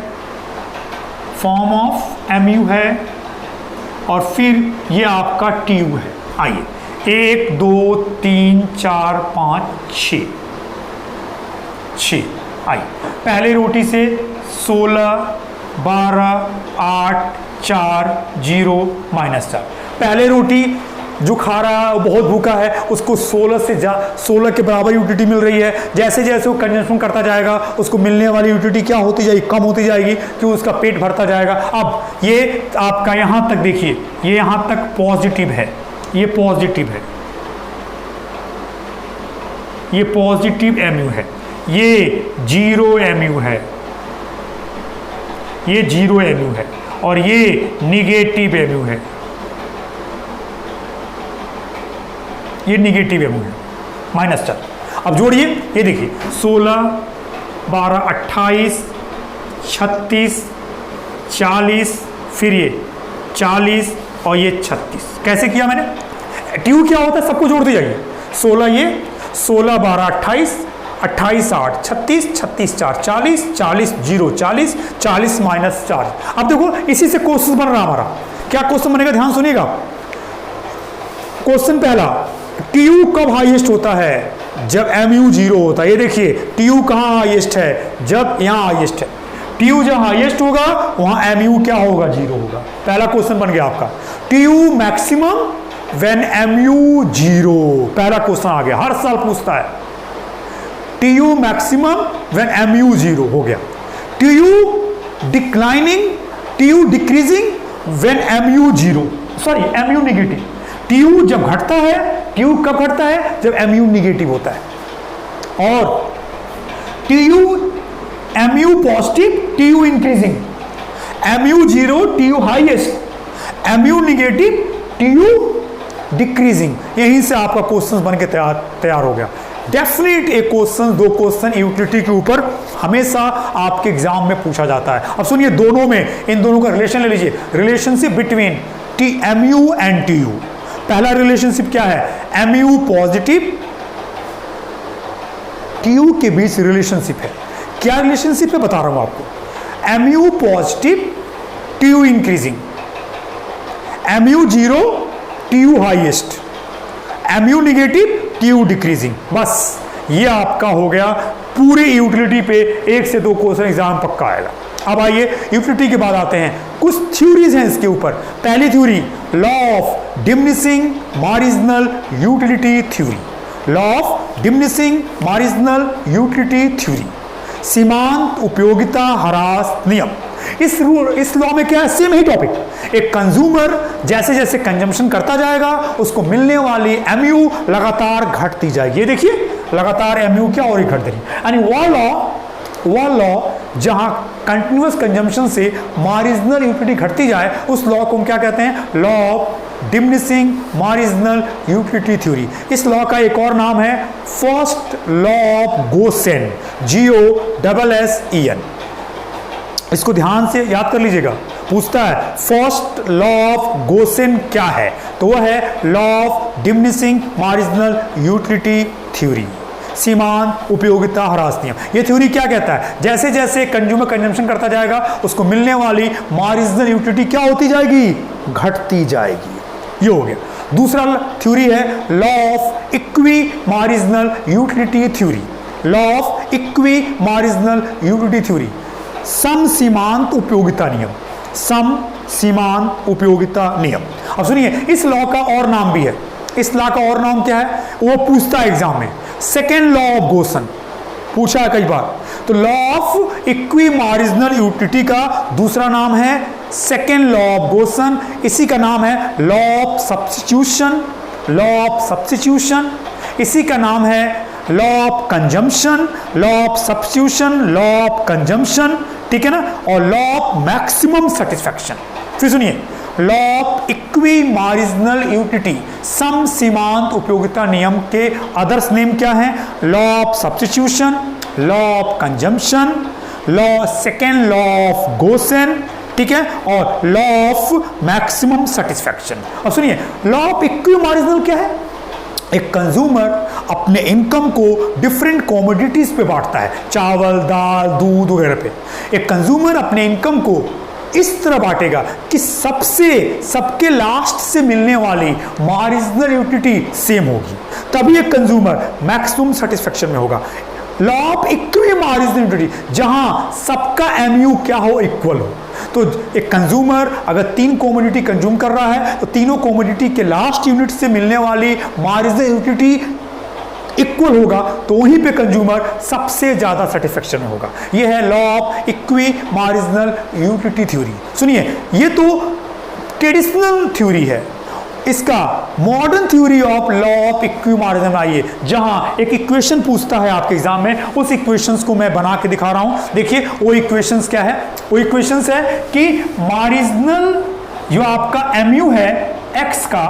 फॉर्म ऑफ MU है, और फिर ये आपका TU है। आइए 1 2 3 4 5 6, आइए पहले रोटी से 16 12 8 4 0 -4। पहले रोटी जो खा रहा है वो बहुत भूखा है, उसको 16 के बराबर यूटिलिटी मिल रही है। जैसे जैसे वो कंजम्पशन करता जाएगा उसको मिलने वाली यूटिलिटी क्या होती जाएगी, कम होती जाएगी, क्यों, उसका पेट भरता जाएगा। अब ये आपका यहाँ तक देखिए, ये यहाँ तक पॉजिटिव है, ये पॉजिटिव है, ये पॉजिटिव MU है, ये 0 MU है, ये 0 MU है, और ये निगेटिव MU है, ये निगेटिव MU है, -4। अब जोड़िए, ये देखिए 16 12 28 36 40, फिर ये 40 और ये 36। कैसे किया मैंने, TU क्या होता है, सबको जोड़ दीजिए। 16 ये 16 12 28 28 8 36 36 4 40 40 0 40 40 -4। अब देखो इसी से क्वेश्चन बन रहा हमारा। क्या क्वेश्चन बनेगा, ध्यान सुनिएगा। क्वेश्चन पहला, TU कब हाईएस्ट होता है, जब MU 0 होता है। ये देखिए TU कहाँ हाईएस्ट है, जब यहाँ हाईएस्ट है। TU जब हाईएस्ट होगा वहाँ MU क्या होगा, 0 होगा। पहला क्वेश्चन बन गया आपका। TU मैक्सिमम व्हेन MU 0, पहला क्वेश्चन आ गया, हर साल पूछता है। TU मैक्सिमम व्हेन MU 0 हो गया। TU declining, TU decreasing when MU 0, sorry MU negative. TU जब घटता है, TU कब घटता है, जब MU निगेटिव होता है। और TU MU positive TU increasing, MU zero TU highest, MU negative TU decreasing. यहीं से आपका क्वेश्चन बन के तैयार हो गया। डेफिनेट एक क्वेश्चन, दो क्वेश्चन यूटिलिटी के ऊपर हमेशा आपके एग्जाम में पूछा जाता है। अब सुनिए, दोनों में, इन दोनों का रिलेशन ले लीजिए, relationship between MU and TU। पहला रिलेशनशिप क्या है? MU पॉजिटिव TU के बीच रिलेशनशिप है। क्या रिलेशनशिप है बता रहा हूं आपको। MU positive TU increasing, MU zero TU highest, MU negative TU decreasing. बस ये आपका हो गया। पूरे यूटिलिटी पे 1 से 2 क्वेश्चन एग्जाम पक्का आएगा। अब आइए यूटिलिटी के बाद आते हैं, कुछ थ्योरीज हैं इसके ऊपर। पहली theory, law of diminishing marginal utility theory, law of diminishing marginal utility theory, सीमांत उपयोगिता ह्रास नियम। इस लॉ में क्या है? सेम ही टॉपिक। एक कंज्यूमर जैसे जैसे कंजम्पशन करता जाएगा उसको मिलने वाली MU लगातार घटती जाएगी। ये देखिए, लगातार MU क्या और ही घट रही। यानी वह लॉ जहां कंटिन्यूअस कंजम्पशन से मार्जिनल यूटिलिटी घटती जाए, उस लॉ को हम क्या कहते हैं? Law of diminishing marginal utility theory. इस लॉ का एक और नाम है first law of Gaussian, GOSSEN। इसको ध्यान से याद कर लीजिएगा। पूछता है फर्स्ट लॉ ऑफ गोसेन क्या है, तो वह है law of diminishing marginal utility theory, सीमांत उपयोगिता ह्रास नियम। ये थ्योरी क्या कहता है? जैसे जैसे कंज्यूमर कंजम्पशन करता जाएगा उसको मिलने वाली मार्जिनल यूटिलिटी क्या होती जाएगी? घटती जाएगी। ये हो गया। दूसरा थ्योरी है law of equi marginal utility theory, law of equi marginal utility theory, सम सीमांत उपयोगिता नियम, सम सीमांत उपयोगिता नियम। अब सुनिए, इस लॉ का और नाम भी है। इस लॉ का और नाम क्या है? वो पूछता है एग्जाम में। सेकेंड लॉ ऑफ गोसन पूछा है कई बार। तो law of equi marginal utility का दूसरा नाम है सेकेंड लॉ ऑफ गोसन। इसी का नाम है law of substitution, law of substitution. इसी का नाम है law of consumption, law of substitution, law of consumption, ठीक है ना, और लॉ ऑफ मैक्सिमम सेटिस्फैक्शन। फिर सुनिए, law of equi marginal utility, सम सीमांत उपयोगिता नियम के अदर्स नेम क्या है? Law of substitution, law of consumption, law second law of Gossen, ठीक है, और लॉ ऑफ मैक्सिमम सेटिस्फैक्शन। अब सुनिए, लॉ ऑफ इक्वी मार्जिनल क्या है? एक कंज्यूमर अपने इनकम को डिफरेंट कॉमोडिटीज पे बांटता है, चावल, दाल, दूध वगैरह पे। एक कंज्यूमर अपने इनकम को इस तरह बांटेगा कि सबके लास्ट से मिलने वाली मार्जिनल यूटिलिटी सेम होगी, तभी एक कंज्यूमर मैक्सिमम सेटिस्फैक्शन में होगा। Law of equi marginal utility, जहां सबका MU क्या हो? इक्वल हो। तो एक कंज्यूमर अगर 3 कमोडिटी कंज्यूम कर रहा है तो तीनों कमोडिटी के लास्ट यूनिट से मिलने वाली मार्जिनल यूटिलिटी इक्वल होगा, तो वहीं पे कंज्यूमर सबसे ज्यादा सेटिस्फैक्शन में होगा। यह है law of equi marginal utility theory. सुनिए, ये तो ट्रेडिशनल थ्योरी है। इसका modern theory of law of equi marginal आइए, जहां एक इक्वेशन पूछता है आपके एग्जाम में, उस इक्वेशंस को मैं बना के दिखा रहा हूं। देखिए वो इक्वेशंस क्या है? वो इक्वेशंस है कि मार्जिनल जो आपका MU है x का,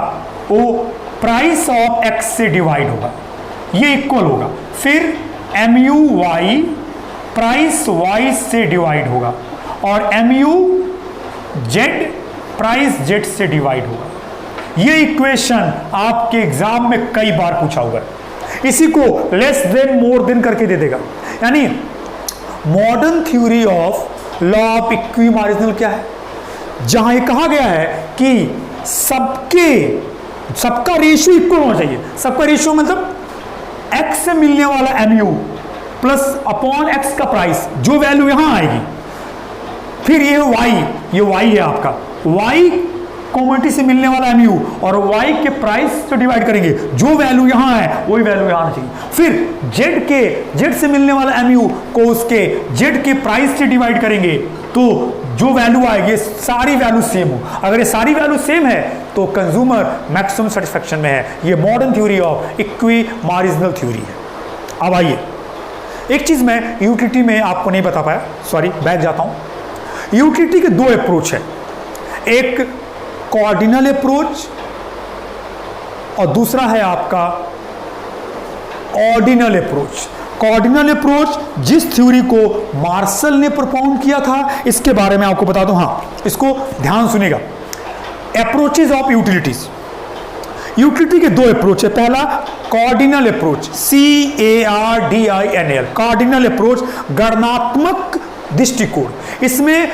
वो प्राइस ऑफ x से डिवाइड होगा, ये इक्वल होगा। फिर MU y प्राइस y से डिवाइड होगा, और MU z प्राइस z से डिवाइड होगा। ये इक्वेशन आपके एग्जाम में कई बार पूछा हुआ है। इसी को लेस देन मोर देन करके दे देगा। यानी modern theory of law of equi marginal क्या है? जहां ये कहा गया है कि सबका रेशियो इक्वल होना चाहिए। सबका रेशियो मतलब x से मिलने वाला MU प्लस अपॉन x का प्राइस, जो वैल्यू यहां आएगी। फिर ये y है आपका, y कॉमोडिटी से मिलने वाला MU और y के प्राइस से डिवाइड करेंगे, जो वैल्यू यहां है वही वैल्यू यहां चाहिए। फिर z से मिलने वाला MU को उसके z के प्राइस से डिवाइड करेंगे, तो जो वैल्यू आएगी सारी वैल्यू सेम हो। अगर ये सारी वैल्यू सेम है तो कंज्यूमर मैक्सिमम सेटिस्फैक्शन में है। ये modern theory of equi marginal theory है। अब आइए, एक चीज मैं यूटिलिटी में आपको नहीं बता पाया, सॉरी, बैक जाता हूं। यूटिलिटी के दो अप्रोच है, एक कॉर्डिनल अप्रोच और दूसरा है आपका ऑर्डिनल अप्रोच। कॉर्डिनल अप्रोच जिस थ्योरी को मार्शल ने प्रपोज किया था, इसके बारे में आपको बता दूं, हाँ इसको ध्यान सुनिएगा। अप्रोचेज ऑफ यूटिलिटीज, यूटिलिटी के दो अप्रोच है। पहला cardinal approach, CARDINAL, cardinal approach, गणनात्मक दृष्टिकोण। इसमें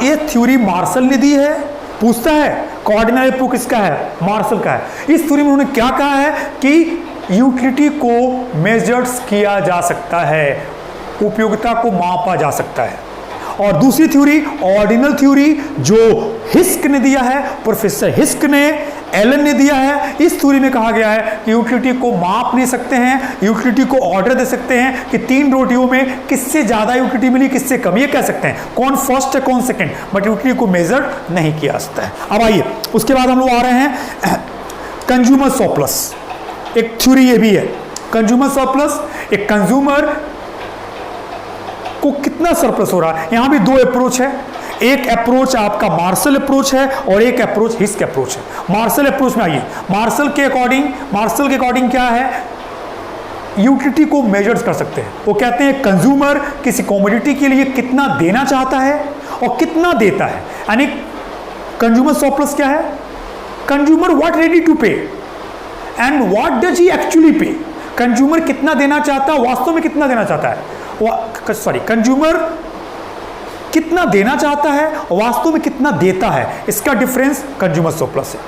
ये थ्योरी मार्शल ने दी है, पूछता है कॉर्डिनल अप्रोच किसका है, मार्शल का है। इस थ्योरी में उन्होंने क्या कहा है कि यूटिलिटी को मेजर्स किया जा सकता है, उपयोगिता को मापा जा सकता है। और दूसरी थ्योरी ऑर्डिनल थ्योरी जो हिस्क ने दिया है, प्रोफेसर हिस्क ने, एलन ने दिया है। इस थ्योरी में कहा गया है कि यूटिलिटी को माप नहीं सकते हैं, यूटिलिटी को ऑर्डर दे सकते हैं कि 3 रोटियों में किससे ज्यादा यूटिलिटी मिली, किससे कम, ये कह सकते हैं कौन फर्स्ट है कौन सेकंड, बट यूटिलिटी को मेजर नहीं किया जाता है। अब आइए उसके बाद हम लोग आ रहे हैं कंज्यूमर सरप्लस। एक थ्योरी ये भी है कंज्यूमर सरप्लस, एक कंज्यूमर को कितना सरप्लस हो रहा है। यहां भी दो अप्रोच है, एक अप्रोच आपका मार्शल अप्रोच है और एक अप्रोच हिस्क अप्रोच है। मार्शल अप्रोच में आइए, मार्शल के अकॉर्डिंग क्या है, यूटिलिटी को मेजर कर सकते हैं। वो कहते हैं कंज्यूमर किसी कमोडिटी के लिए कितना देना चाहता है और कितना देता है, यानी कंज्यूमर सरप्लस क्या है, consumer what ready to pay and what does he actually पे। कंज्यूमर कितना देना चाहता है, वास्तव में कितना देना चाहता है, कंज्यूमर कितना देना चाहता है और वास्तव में कितना देता है, इसका डिफरेंस कंज्यूमर सरप्लस है।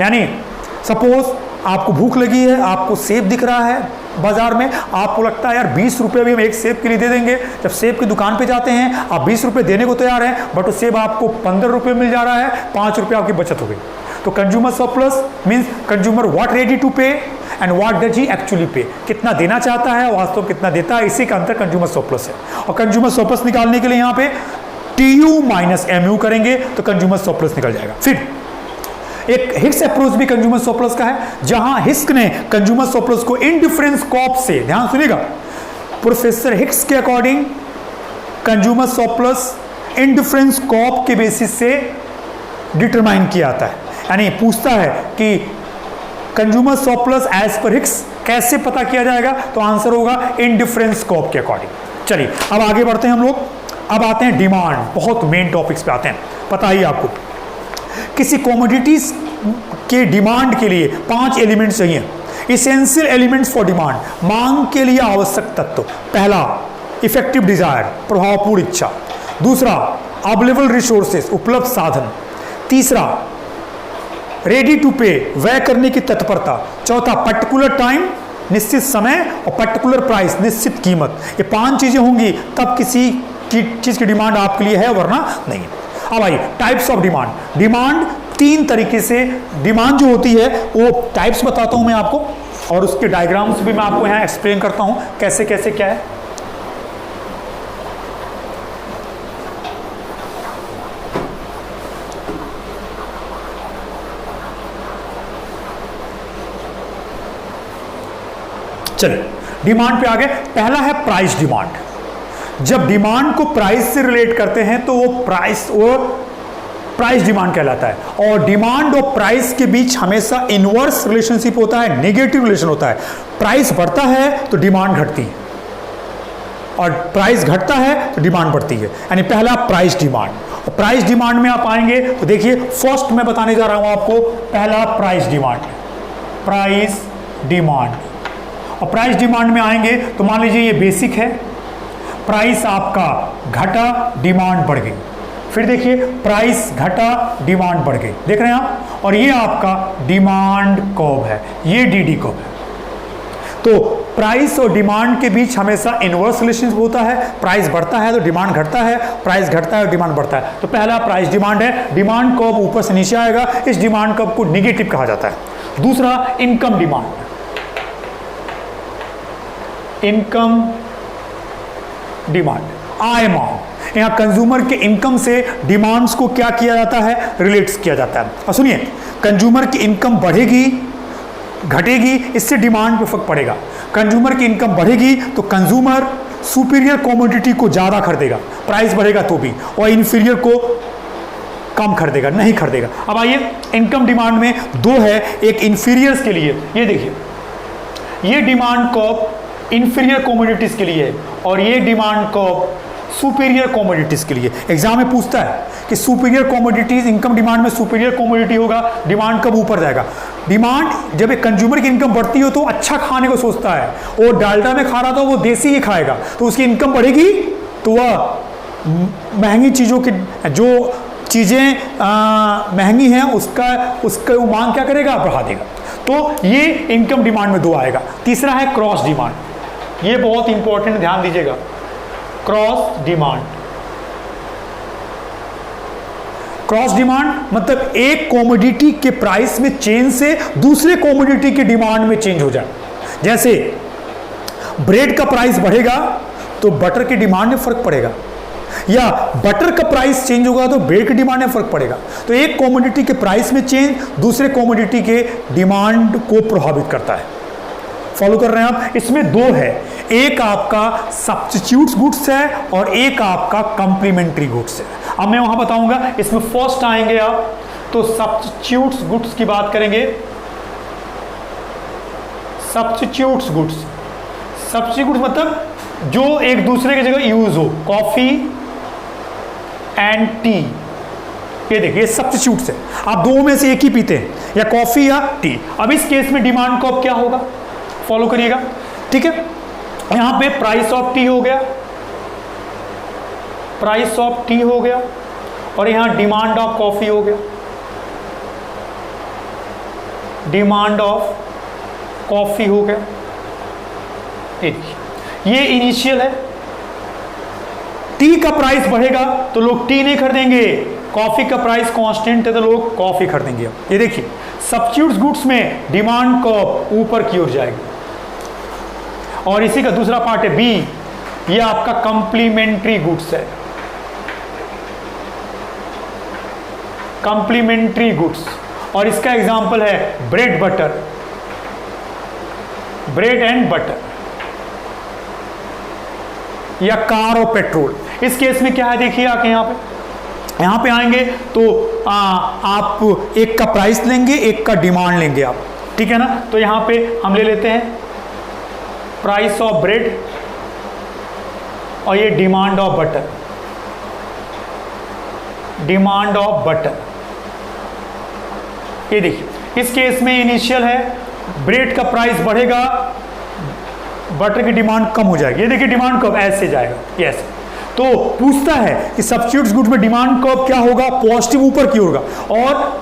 यानी सपोज आपको भूख लगी है, आपको सेब दिख रहा है बाजार में, आपको लगता है यार 20 रुपये भी हम एक सेब के लिए दे देंगे। जब सेब की दुकान पे जाते हैं, आप 20 रुपये देने को तैयार हैं, बट वो सेब आपको 15 रुपये मिल जा रहा है, 5 रुपये आपकी बचत हो गई। तो consumer surplus means consumer what ready to pay and what does he actually pay, कितना देना चाहता है वास्तव कितना देता है, इसी का अंतर कंज्यूमर सरप्लस है। और कंज्यूमर सरप्लस निकालने के लिए यहाँ पे TU माइनस MU करेंगे तो कंज्यूमर सरप्लस निकल जाएगा। फिर एक हिस्क अप्रोच भी कंज्यूमर सरप्लस का है, जहां हिस्क ने कंज्यूमर सरप्लस को इंडिफरेंस कॉप से, ध्यान सुनिएगा, प्रोफेसर हिक्स के according consumer surplus indifference curve के बेसिस से डिटरमाइन किया जाता है। यानी पूछता है कि कंज्यूमर सरप्लस एज पर हिक्स कैसे पता किया जाएगा, तो आंसर होगा इंडिफरेंस कॉप के अकॉर्डिंग। चलिए अब आगे बढ़ते हैं हम लोग, अब आते हैं डिमांड, बहुत मेन टॉपिक्स पे आते हैं। पता ही आपको किसी कमोडिटीज के डिमांड के लिए 5 एलिमेंट्स चाहिए, इसेंशियल एलिमेंट्स फॉर डिमांड, मांग के लिए आवश्यक तत्व। पहला इफेक्टिव डिजायर, प्रभावपूर्ण इच्छा। दूसरा अवेलेबल रिसोर्सेज, उपलब्ध साधन। तीसरा रेडी टू पे, व्यय करने की तत्परता। चौथा पर्टिकुलर टाइम, निश्चित समय, और पर्टिकुलर प्राइस, निश्चित कीमत। ये 5 चीजें होंगी तब किसी चीज की डिमांड आपके लिए है, वरना नहीं। अब आइए टाइप्स ऑफ डिमांड। डिमांड 3 तरीके से डिमांड जो होती है वो टाइप्स बताता हूं मैं आपको, और उसके डायग्राम्स भी मैं आपको यहां एक्सप्लेन करता हूं कैसे कैसे क्या है। चलिए डिमांड पे आ गए। पहला है प्राइस डिमांड। जब डिमांड को प्राइस से रिलेट करते हैं तो वो प्राइस डिमांड कहलाता है। और डिमांड और प्राइस के बीच हमेशा इनवर्स रिलेशनशिप होता है, नेगेटिव रिलेशन होता है। प्राइस बढ़ता है तो डिमांड घटती है, और प्राइस घटता है तो डिमांड बढ़ती है। यानी पहला प्राइस डिमांड। और प्राइस डिमांड में आप आएंगे तो देखिए फर्स्ट मैं बताने जा रहा हूं आपको, पहला प्राइस डिमांड, प्राइस डिमांड। और प्राइस डिमांड में आएंगे तो मान लीजिए ये बेसिक है, प्राइस आपका घटा, डिमांड बढ़ गई। फिर देखिए प्राइस घटा, डिमांड बढ़ गई, देख रहे हैं आप। और ये आपका डिमांड कर्व है, ये DD कर्व है। तो प्राइस और डिमांड के बीच हमेशा इनवर्स रिलेशनशिप होता है। प्राइस बढ़ता है तो डिमांड घटता है, प्राइस घटता है तो डिमांड बढ़ता है। तो पहला प्राइस डिमांड है, डिमांड कर्व ऊपर से नीचे आएगा, इस डिमांड कर्व को नेगेटिव कहा जाता है। दूसरा इनकम डिमांड, इनकम डिमांड, आय मांग। यहां कंज्यूमर के इनकम से डिमांड्स को क्या किया जाता है, रिलेट्स किया जाता है। और सुनिए, कंज्यूमर की इनकम बढ़ेगी घटेगी, इससे डिमांड पे फर्क पड़ेगा। कंज्यूमर की इनकम बढ़ेगी तो कंज्यूमर सुपीरियर कमोडिटी को ज़्यादा खरीदेगा, प्राइस बढ़ेगा तो भी, और इन्फीरियर को कम खरीदेगा, नहीं खरीदेगा। अब आइए, इनकम डिमांड में दो है, एक इन्फीरियर्स के लिए, ये देखिए, ये डिमांड कर्व इन्फीरियर कमोडिटीज़ के लिए है और ये डिमांड कर्व सुपीरियर कमोडिटीज़ के लिए। एग्जाम में पूछता है कि सुपीरियर कमोडिटीज़, इनकम डिमांड में सुपीरियर कमोडिटी होगा, डिमांड कब ऊपर जाएगा। डिमांड, जब एक कंज्यूमर की इनकम बढ़ती हो तो अच्छा खाने को सोचता है, और डालडा में खा रहा था वो देसी ही खाएगा, तो उसकी इनकम बढ़ेगी तो वह महंगी चीज़ों की, जो चीज़ें महंगी हैं उसका वो मांग क्या करेगा, बढ़ा देगा। तो ये इनकम डिमांड में दो आएगा। तीसरा है क्रॉस डिमांड, ये बहुत इंपॉर्टेंट, ध्यान दीजिएगा। क्रॉस डिमांड, क्रॉस डिमांड मतलब एक कमोडिटी के प्राइस में चेंज से दूसरे कमोडिटी के डिमांड में चेंज हो जाए। जैसे ब्रेड का प्राइस बढ़ेगा तो बटर की डिमांड में फर्क पड़ेगा, या बटर का प्राइस चेंज होगा तो ब्रेड की डिमांड में फर्क पड़ेगा। तो एक कमोडिटी के प्राइस में चेंज दूसरे कमोडिटी के डिमांड को प्रभावित करता है। फॉलो कर रहे हैं आप? इसमें दो है, एक आपका सब्स्टिट्यूट्स गुड्स है और एक आपका कंप्लीमेंट्री गुड्स है। अब मैं वहां बताऊंगा। इसमें फर्स्ट आएंगे आप तो सब्स्टिट्यूट्स गुड्स की बात करेंगे। सब्स्टिट्यूट्स गुड्स, सब्स्टिट्यूट्स मतलब जो एक दूसरे की जगह यूज हो, कॉफी एंड टी, ये देखिए सब्स्टिट्यूट्स है, आप दो में से एक ही पीते हैं, या कॉफी या टी। अब इस केस में डिमांड कब क्या होगा, फॉलो करिएगा, ठीक है। यहां पे प्राइस ऑफ टी हो गया, प्राइस ऑफ टी हो गया, और यहां डिमांड ऑफ कॉफी हो गया, डिमांड ऑफ कॉफी हो गया। ये देखिए, ये इनिशियल है। टी का प्राइस बढ़ेगा तो लोग टी नहीं खरीदेंगे, कॉफी का प्राइस कांस्टेंट है तो लोग कॉफी खरीदेंगे। ये देखिए, सब्स्टिट्यूट्स गुड्स में डिमांड कर्व ऊपर की ओर जाएगी। और इसी का दूसरा पार्ट है बी, ये आपका कंप्लीमेंट्री गुड्स है, कंप्लीमेंट्री गुड्स। और इसका एग्जांपल है bread butter, bread and butter, या कार और पेट्रोल। इस केस में क्या है, देखिए आके यहां पे आएंगे तो आप एक का प्राइस लेंगे, एक का डिमांड लेंगे आप, ठीक है ना। तो यहां पे हम ले लेते हैं प्राइस ऑफ ब्रेड और ये demand of butter, demand of butter. ये देखिए, इस केस में इनिशियल है, ब्रेड का प्राइस बढ़ेगा, बटर की डिमांड कम हो जाएगी। ये देखिए डिमांड कर्व ऐसे जाएगा, ये ऐसे। तो पूछता है कि सब्स्टिट्यूट्स गुड्स में डिमांड कर्व क्या होगा, पॉजिटिव ऊपर की होगा, और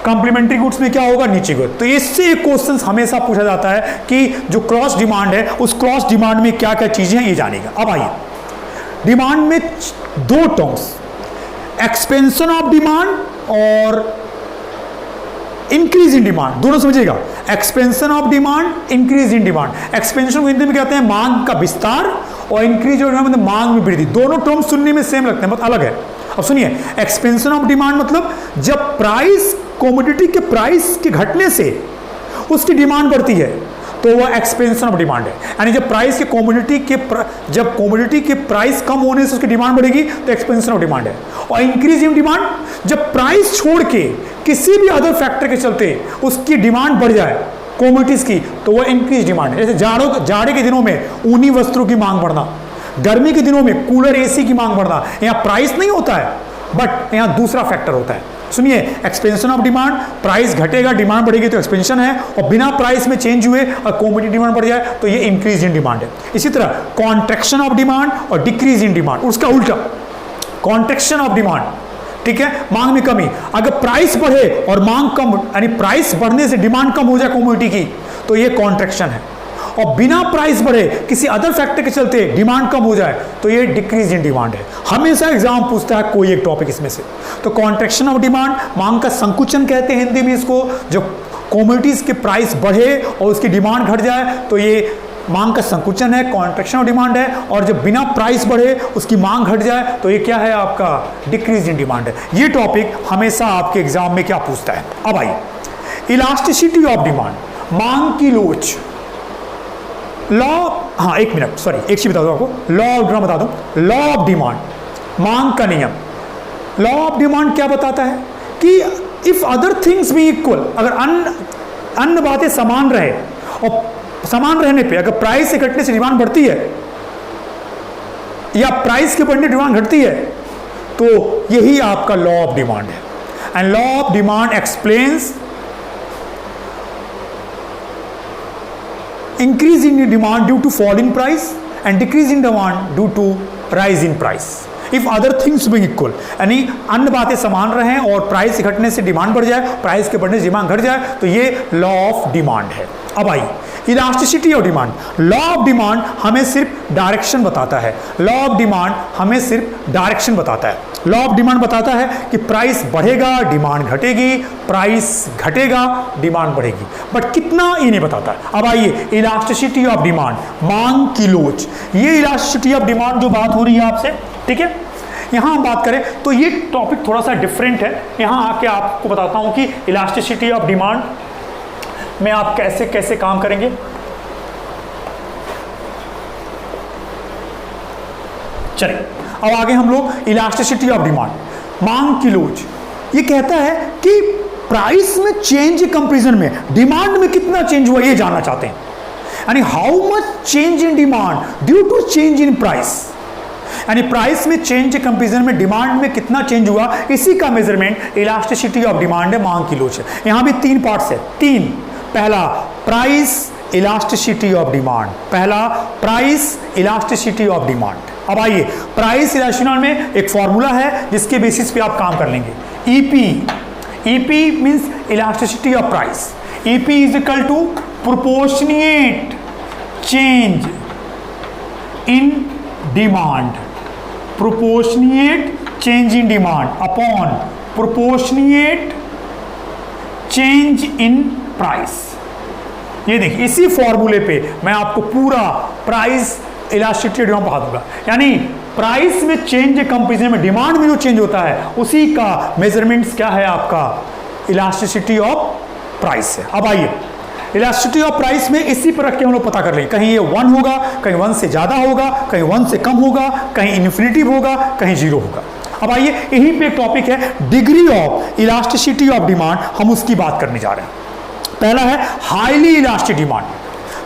कंप्लीमेंट्री गुड्स में क्या होगा, नीचे की ओर। तो इससे एक क्वेश्चन हमेशा पूछा जाता है कि जो क्रॉस डिमांड है, उस क्रॉस डिमांड में क्या क्या चीजें हैं, ये जानेगा। अब आइए, डिमांड में दो टर्म्स, एक्सपेंशन ऑफ डिमांड और इंक्रीज इन डिमांड, दोनों समझिएगा। Expansion of demand, increase in demand. Expansion को हिंदी में कहते हैं मांग का विस्तार, और इंक्रीज ऑफ डिमांड मतलब मांग में वृद्धि। दोनों टर्म सुनने में सेम लगते हैं, मतलब अलग है। अब सुनिए, एक्सपेंशन ऑफ डिमांड मतलब जब प्राइस, कमोडिटी के प्राइस के घटने से उसकी डिमांड बढ़ती है तो वह एक्सपेंशन ऑफ डिमांड है। यानी जब प्राइस के कमोडिटी के जब कमोडिटी के प्राइस कम होने से उसकी डिमांड बढ़ेगी तो एक्सपेंशन ऑफ डिमांड है। और इंक्रीज इन डिमांड, जब प्राइस छोड़ के किसी भी अदर फैक्टर के चलते उसकी डिमांड बढ़ जाए कमोडिटीज की, तो वह इंक्रीज डिमांड है। जैसे जाड़े के दिनों में ऊनी वस्त्रों की मांग बढ़ना, गर्मी के दिनों में कूलर एसी की मांग बढ़ना। यहाँ प्राइस नहीं होता है, बट यहाँ दूसरा फैक्टर होता है। सुनिए, एक्सपेंशन ऑफ डिमांड, प्राइस घटेगा डिमांड बढ़ेगी तो एक्सपेंशन है, और बिना प्राइस में चेंज हुए और कमोडिटी डिमांड बढ़ जाए तो ये इंक्रीज इन डिमांड है। इसी तरह कॉन्ट्रैक्शन ऑफ डिमांड और डिक्रीज इन डिमांड, उसका उल्टा कॉन्ट्रैक्शन ऑफ डिमांड, ठीक है, मांग में कमी। अगर प्राइस बढ़े और मांग कम, यानी प्राइस बढ़ने से डिमांड कम हो जाए कमोडिटी की, तो ये कॉन्ट्रैक्शन है। और बिना प्राइस बढ़े किसी अदर फैक्टर के चलते डिमांड कम हो जाए तो ये डिक्रीज इन डिमांड है। हमेशा एग्जाम पूछता है कोई एक टॉपिक इसमें से। तो कॉन्ट्रैक्शन ऑफ डिमांड, मांग का संकुचन कहते हैं हिंदी में इसको। जब कमोडिटीज के प्राइस बढ़े और उसकी डिमांड घट जाए तो ये मांग का संकुचन है, कॉन्ट्रैक्शन ऑफ डिमांड है। और जब बिना प्राइस बढ़े उसकी मांग घट जाए तो ये क्या है, आपका डिक्रीज इन डिमांड है। ये टॉपिक हमेशा आपके एग्जाम में क्या पूछता है। अब आइए, इलास्टिसिटी ऑफ डिमांड, मांग की लोच। लॉ हाँ एक मिनट, सॉरी एक चीज बता दूं आपको, लॉ ऑफ डिमांड बता दूं। लॉ ऑफ डिमांड, मांग का नियम। लॉ ऑफ डिमांड क्या बताता है कि if other things be equal, अगर अन्य बातें समान रहे और समान रहने पे अगर प्राइस के घटने से डिमांड बढ़ती है या प्राइस के बढ़ने डिमांड घटती है, तो यही आपका लॉ ऑफ डिमांड है। And law of demand explains increase in demand due to fall in price and decrease in demand due to rise in price if other things being equal, यानी अन्य बातें समान रहें और प्राइस घटने से डिमांड बढ़ जाए, प्राइस के बढ़ने से डिमांड घट जाए, तो ये लॉ ऑफ डिमांड है। अब आइए elasticity of demand. Law of demand हमें सिर्फ डायरेक्शन बताता है। लॉ ऑफ डिमांड हमें सिर्फ डायरेक्शन बताता है। लॉ ऑफ डिमांड बताता है कि प्राइस बढ़ेगा डिमांड घटेगी, प्राइस घटेगा डिमांड बढ़ेगी, बट कितना ये नहीं बताता है। अब आइए इलास्टिसिटी ऑफ डिमांड, मांग की लोच। ये इलास्टिसिटी ऑफ डिमांड जो बात हो रही है आपसे, ठीक है, यहां हम बात करें तो ये टॉपिक थोड़ा सा डिफरेंट है। यहां आके आपको बताता हूं कि इलास्टिसिटी ऑफ डिमांड में आप कैसे कैसे काम करेंगे। चलिए अब आगे हम लोग इलास्टिसिटी ऑफ डिमांड, मांग की लोच। ये कहता है कि प्राइस में चेंज कंपैरिजन में डिमांड में कितना चेंज हुआ ये जानना चाहते हैं, यानी how much change in demand due to change in price, यानी प्राइस में चेंज के कंपैरिजन में डिमांड में कितना चेंज हुआ, इसी का मेजरमेंट इलास्टिसिटी ऑफ डिमांड है, मांग की लोच है। यहां भी 3 पार्ट्स है, 3। पहला प्राइस इलास्टिसिटी ऑफ डिमांड, पहला प्राइस इलास्टिसिटी ऑफ डिमांड। अब आइए प्राइस इलास्टिसिटी में एक फॉर्मूला है जिसके बेसिस पे आप काम कर लेंगे। EP means elasticity of price. EP is equal to proportionate change in demand, proportionate change in demand upon proportionate change in price. ये देखिए इसी फॉर्मूले पे मैं आपको पूरा प्राइस इलास्टिसिटी डिमांड पढ़ा दूंगा, यानी प्राइस में चेंज कंपैरिजन में डिमांड में जो चेंज होता है उसी का मेजरमेंट्स क्या है, आपका इलास्टिसिटी ऑफ प्राइस है। अब आइए इलास्टिसिटी ऑफ प्राइस में इसी पर रख के हम लोग पता कर लेंगे, कहीं ये 1 होगा, कहीं 1 से ज्यादा होगा, कहीं 1 से कम होगा, कहीं इन्फिनिटिव होगा, कहीं 0 होगा। अब आइए यहीं पे एक टॉपिक है degree of elasticity of demand, हम उसकी बात करने जा रहे हैं। पहला है हाईली इलास्टिक डिमांड,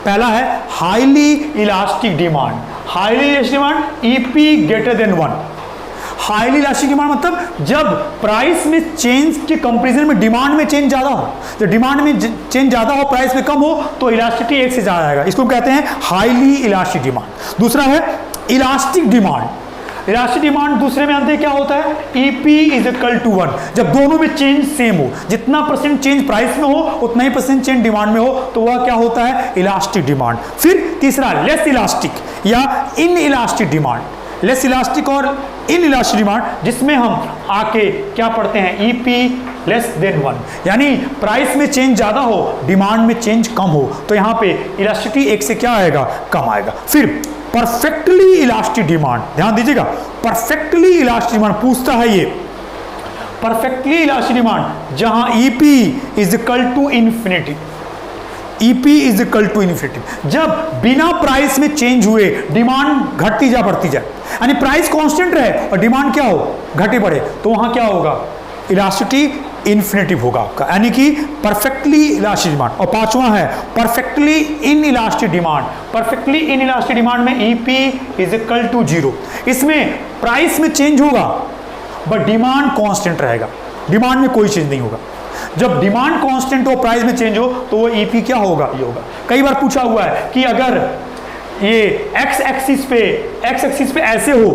पहला है highly elastic demand. Highly elastic demand EP greater than 1। Highly elastic demand मतलब जब प्राइस में चेंज के कंपैरिजन में डिमांड में चेंज ज्यादा हो, जब डिमांड में चेंज ज्यादा हो प्राइस में कम हो तो इलास्टिसिटी 1 से ज्यादा आएगा, इसको कहते हैं हाईली इलास्टिक डिमांड। दूसरा है इलास्टिक डिमांड। इलास्टिक डिमांड दूसरे में अंतर क्या होता है, ईपी इज इक्वल टू 1, जब दोनों में चेंज सेम हो, जितना परसेंट चेंज प्राइस में हो उतना ही परसेंट चेंज डिमांड में हो, तो वह क्या होता है, इलास्टिक डिमांड। फिर तीसरा लेस इलास्टिक या in elastic demand, less elastic और इन इलास्टिक डिमांड, जिसमें हम आके क्या पढ़ते हैं, ईपी लेस देन 1, यानी प्राइस में चेंज ज्यादा हो डिमांड में चेंज कम हो, तो यहां पे इलास्टिसिटी 1 से क्या आएगा, कम आएगा। फिर परफेक्टली इलास्टिक डिमांड, ध्यान दीजिएगा, परफेक्टली इलास्टिक डिमांड पूछता है ये, परफेक्टली इलास्टिक डिमांड जहां EP is equal to infinity, EP is equal to infinity, जब बिना प्राइस में चेंज हुए डिमांड घटती जा बढ़ती जाए, यानी प्राइस कांस्टेंट रहे और डिमांड क्या हो, घटे बढ़े, तो वहां क्या होगा, इलास्टिसिटी इन्फिनिटिव होगा आपका, यानी कि परफेक्टली इलास्टिक डिमांड। और पांचवा है perfectly in elastic demand. Perfectly in elastic demand में ईपी इज इक्वल टू 0, इसमें प्राइस में चेंज होगा बट डिमांड कांस्टेंट रहेगा, डिमांड में कोई चेंज नहीं होगा। जब डिमांड कांस्टेंट हो प्राइस में चेंज हो तो वो ईपी क्या होगा, ये होगा। कई बार पूछा हुआ है कि अगर ये एक्स एक्सिस पे ऐसे हो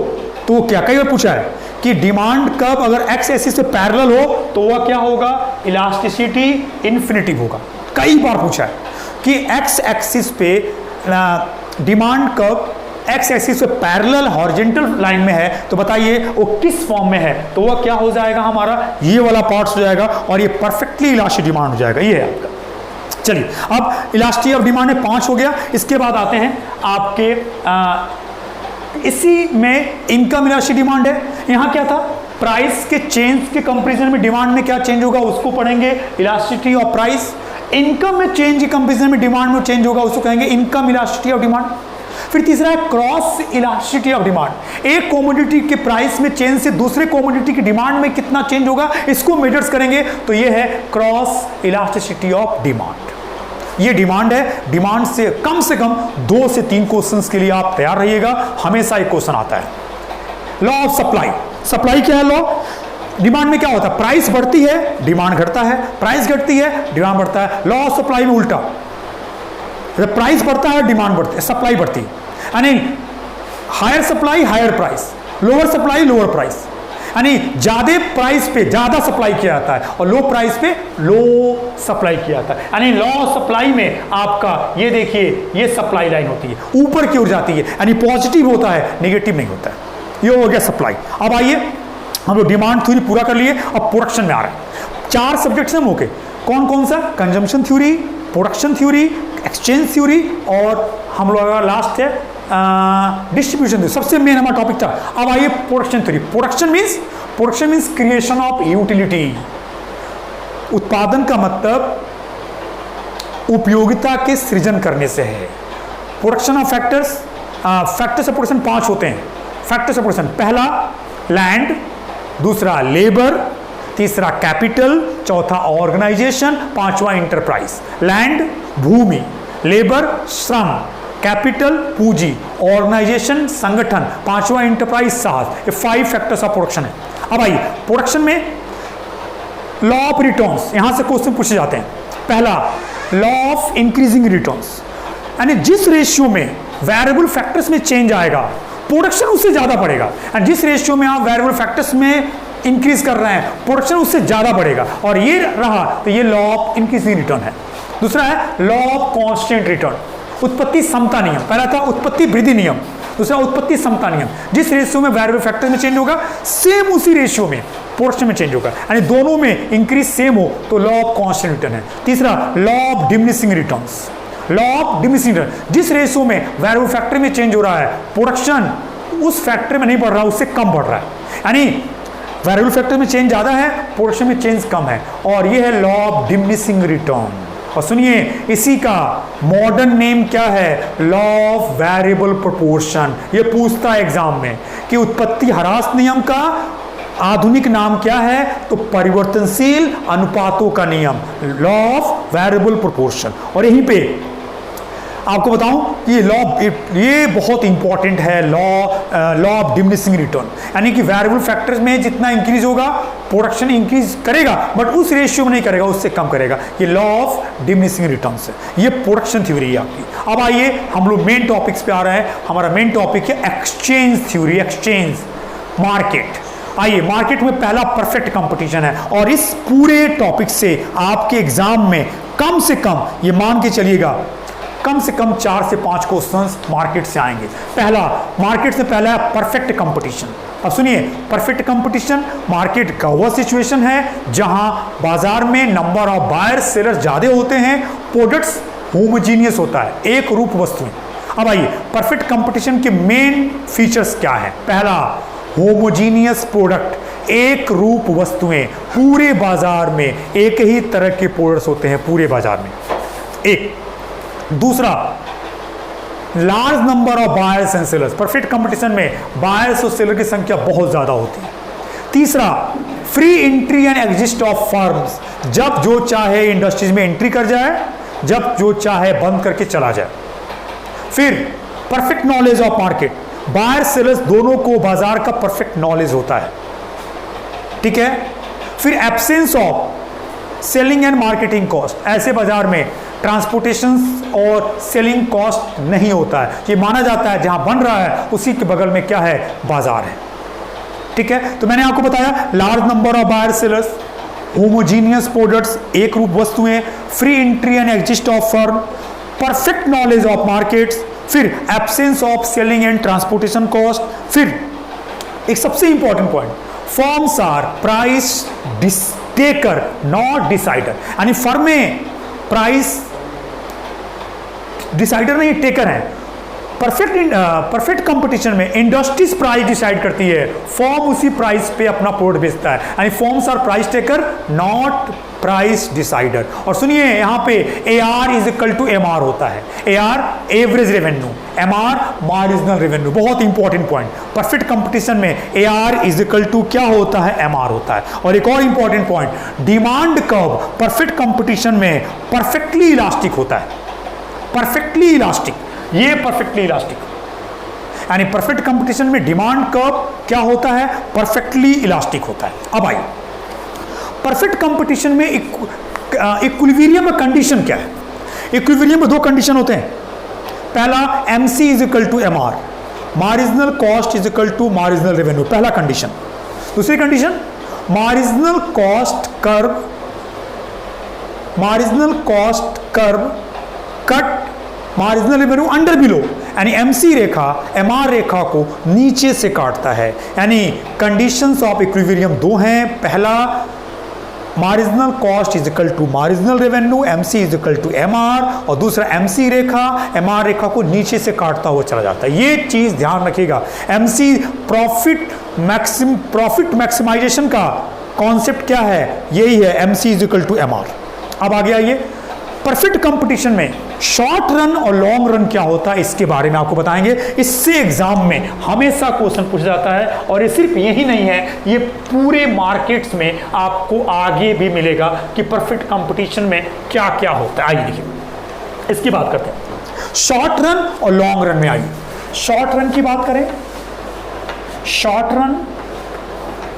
तो क्या, कई बार पूछा है कि डिमांड कब अगर एक्स एक्सिस पे पैरेलल हो तो वह क्या होगा, इलास्टिसिटी इन्फिनिटिव होगा। कई बार पूछा है कि एक्स एक्सिस पे डिमांड कब एक्स एक्सिस पे पैरेलल हॉरिजॉन्टल लाइन में है, तो बताइए वो किस फॉर्म में है, तो वह क्या हो जाएगा, हमारा ये वाला पार्ट हो जाएगा और ये परफेक्टली इलास्टिक डिमांड हो जाएगा, ये है आपका। चलिए अब इलास्टिसिटी ऑफ डिमांड में 5 हो गया। इसके बाद आते हैं आपके इसी में इनकम इलास्टिक डिमांड है। यहां क्या था, प्राइस के चेंज के कंपैरिजन में डिमांड में क्या चेंज होगा उसको पढ़ेंगे, इलास्टिसिटी ऑफ प्राइस। इनकम में चेंज के कंपैरिजन में डिमांड में चेंज होगा उसको कहेंगे इनकम इलास्टिसिटी ऑफ डिमांड। फिर तीसरा है क्रॉस इलास्टिसिटी ऑफ डिमांड, एक कमोडिटी के प्राइस में चेंज से दूसरे कमोडिटी की डिमांड में कितना चेंज होगा, इसको मेजर्स करेंगे, तो ये है क्रॉस इलास्टिसिटी ऑफ डिमांड। ये डिमांड है, डिमांड से कम 2 से 3 क्वेश्चंस के लिए आप तैयार रहिएगा, हमेशा एक क्वेश्चन आता है। लॉ ऑफ सप्लाई, सप्लाई क्या है लॉ, डिमांड में क्या होता है, प्राइस बढ़ती है डिमांड घटता है, प्राइस घटती है डिमांड बढ़ता है। लॉ ऑफ सप्लाई में उल्टा, जब प्राइस बढ़ता है डिमांड बढ़ती है, सप्लाई बढ़ती है, यानी higher supply higher price, lower supply lower price, यानी ज्यादा प्राइस पे ज्यादा सप्लाई किया जाता है और लो प्राइस पे लो सप्लाई किया जाता है। यानी लॉ ऑफ सप्लाई में आपका ये देखिए, ये सप्लाई लाइन होती है, ऊपर की ओर जाती है, यानी पॉजिटिव होता है, नेगेटिव नहीं होता है। ये हो गया सप्लाई। अब आइए हम लोग डिमांड थ्योरी पूरा कर लिए, अब प्रोडक्शन में आ रहे हैं। 4 सब्जेक्ट्स हैं ओके, कौन कौन सा, consumption theory, production theory, exchange theory और हम लोग का लास्ट है डिस्ट्रीब्यूशन थ्योरी, सबसे मेन हमारा टॉपिक था। अब आइए production theory. Production means creation of utility, उत्पादन का मतलब उपयोगिता के सृजन करने से है। Production of factors, factors of production 5 होते हैं। फैक्टर्स ऑफ प्रोडक्शन, पहला लैंड, दूसरा लेबर, तीसरा कैपिटल, चौथा ऑर्गेनाइजेशन, पांचवा इंटरप्राइज। लैंड भूमि, लेबर श्रम, कैपिटल पूंजी, ऑर्गेनाइजेशन संगठन, पांचवा इंटरप्राइज साहस। ये 5 फैक्टर्स ऑफ प्रोडक्शन है। अब आइए प्रोडक्शन में लॉ ऑफ रिटर्न्स, यहां से क्वेश्चन पूछे जाते हैं। पहला लॉ ऑफ इंक्रीजिंग रिटर्न्स, यानी जिस रेशियो में वेरिएबल फैक्टर्स में चेंज आएगा प्रोडक्शन उससे ज्यादा बढ़ेगा, एंड जिस रेशियो में आप वेरिएबल फैक्टर्स में इंक्रीज कर रहे हैं प्रोडक्शन उससे ज्यादा बढ़ेगा, और ये रहा तो ये लॉ ऑफ इंक्रीजिंग रिटर्न है। दूसरा है लॉ ऑफ कांस्टेंट रिटर्न, उत्पत्ति समता नियम। पहला था उत्पत्ति वृद्धि नियम, दूसरा उत्पत्ति समता नियम। जिस रेशियो में वेरिएबल फैक्टर में चेंज होगा सेम उसी रेशियो में प्रोडक्शन में चेंज होगा, यानी दोनों में इंक्रीज सेम हो तो लॉ ऑफ कांस्टेंट रिटर्न है। तीसरा law of diminishing returns, law of diminishing return, जिस रेशियो में वेरिएबल फैक्टर में चेंज हो रहा है प्रोडक्शन उस फैक्टर में नहीं बढ़ रहा, उससे कम बढ़ रहा है, यानी वेरिएबल फैक्टर में चेंज ज्यादा है प्रोडक्शन में चेंज कम है, और ये है लॉ ऑफ डिमिनिशिंग रिटर्न। और सुनिए इसी का मॉडर्न नेम क्या है, लॉ ऑफ वेरिएबल प्रोपोर्शन। ये पूछता है एग्जाम में कि उत्पत्ति ह्रास नियम का आधुनिक नाम क्या है, तो परिवर्तनशील अनुपातों का नियम, लॉ ऑफ वेरिएबल प्रोपोर्शन। और यहीं पे आपको बताऊं ये लॉ, ये बहुत इंपॉर्टेंट है, लॉ ऑफ डिमिनिशिंग रिटर्न, यानी कि वेरिएबल फैक्टर्स में जितना इंक्रीज होगा प्रोडक्शन इंक्रीज करेगा बट उस रेशियो में नहीं करेगा, उससे कम करेगा। ये लॉ ऑफ डिमिनिशिंग रिटर्न है, ये प्रोडक्शन थ्योरी है आपकी। अब आइए हम लोग मेन टॉपिक्स पे आ रहे हैं। हमारा मेन टॉपिक है एक्सचेंज थ्योरी, एक्सचेंज मार्केट। आइए मार्केट में पहला परफेक्ट कंपटीशन है, और इस पूरे टॉपिक से आपके एग्जाम में कम से कम ये मान के चलिएगा कम से कम 4 से 5 क्वेश्चंस मार्केट से आएंगे। पहला मार्केट से पहला है परफेक्ट कंपटीशन। अब सुनिए परफेक्ट कंपटीशन मार्केट का वह सिचुएशन है जहां बाजार में नंबर ऑफ बायर सेलर्स ज्यादा होते हैं, प्रोडक्ट्स होमोजीनियस होता है, एक रूप वस्तुएं। अब आइए परफेक्ट कंपटीशन के मेन फीचर्स क्या है। पहला होमोजीनियस प्रोडक्ट, एक रूप वस्तुएं, पूरे बाजार में एक ही तरह के प्रोडक्ट्स होते हैं पूरे बाजार में, एक। दूसरा large number of buyers and sellers, perfect competition में बायर्स और सेलर की संख्या बहुत ज्यादा होती है। तीसरा free entry and exit of firms, जब जो चाहे इंडस्ट्रीज में एंट्री कर जाए, जब जो चाहे बंद करके चला जाए। फिर perfect knowledge of market, buyer sellers दोनों को बाजार का परफेक्ट नॉलेज होता है, ठीक है। फिर absence of selling and marketing cost, ऐसे बाजार में ट्रांसपोर्टेशन और सेलिंग कॉस्ट नहीं होता है, ये माना जाता है जहां बन रहा है उसी के बगल में क्या है, बाजार है, ठीक है। तो मैंने आपको बताया large number of buyer sellers, homogeneous products, एक रूप वस्तुएं, free entry and exit of firm, perfect knowledge of markets, फिर absence of selling and transportation cost. फिर एक सबसे important point, firms are price taker not decider, यानी फर्में प्राइस डिसाइडर नहीं टेकर है। परफेक्ट कंपटीशन में इंडस्ट्रीज प्राइस डिसाइड करती है, फर्म उसी प्राइस पे अपना प्रोडक्ट बेचता है, यानी firms are price taker not price decider. और सुनिए यहाँ पे AR is equal to MR होता है। AR average revenue, MR marginal revenue. बहुत इंपॉर्टेंट पॉइंट, परफेक्ट कंपटीशन में AR इज इक्वल टू क्या होता है, MR होता है। और एक और important point, demand curve perfect competition में परफेक्टली इलास्टिक होता है। परफेक्टली इलास्टिक, ये परफेक्टली इलास्टिक, यानी परफेक्ट कंपटीशन में डिमांड कर्व क्या होता है, परफेक्टली इलास्टिक होता है। अब आइए परफेक्ट कंपटीशन में इक्विलिब्रियम कंडीशन क्या है। इक्विलिब्रियम में दो कंडीशन होते हैं। पहला MC is equal to MR, marginal cost is equal to marginal revenue, पहला कंडीशन। दूसरी condition marginal cost curve cut marginal revenue under below, यानी MC रेखा MR रेखा को नीचे से काटता है। यानी कंडीशंस ऑफ इक्विलिब्रियम दो हैं। पहला marginal cost is equal to marginal revenue, MC is equal to MR, और दूसरा MC रेखा MR रेखा को नीचे से काटता हुआ चला जाता है। ये चीज ध्यान रखिएगा। MC प्रॉफिट मैक्सिमाइजेशन का कॉन्सेप्ट क्या है, यही है MC is equal to MR। अब आगे आइए, परफेक्ट कंपटीशन में शॉर्ट रन और लॉन्ग रन क्या होता है, इसके बारे में आपको बताएंगे। इससे एग्जाम में हमेशा क्वेश्चन पूछा जाता है। और ये सिर्फ यही नहीं है, ये पूरे मार्केट्स में आपको आगे भी मिलेगा कि परफेक्ट कंपटीशन में क्या क्या होता है। आइए देखिए, इसकी बात करते हैं। शॉर्ट रन और लॉन्ग रन में आइए, शॉर्ट रन की बात करें। शॉर्ट रन,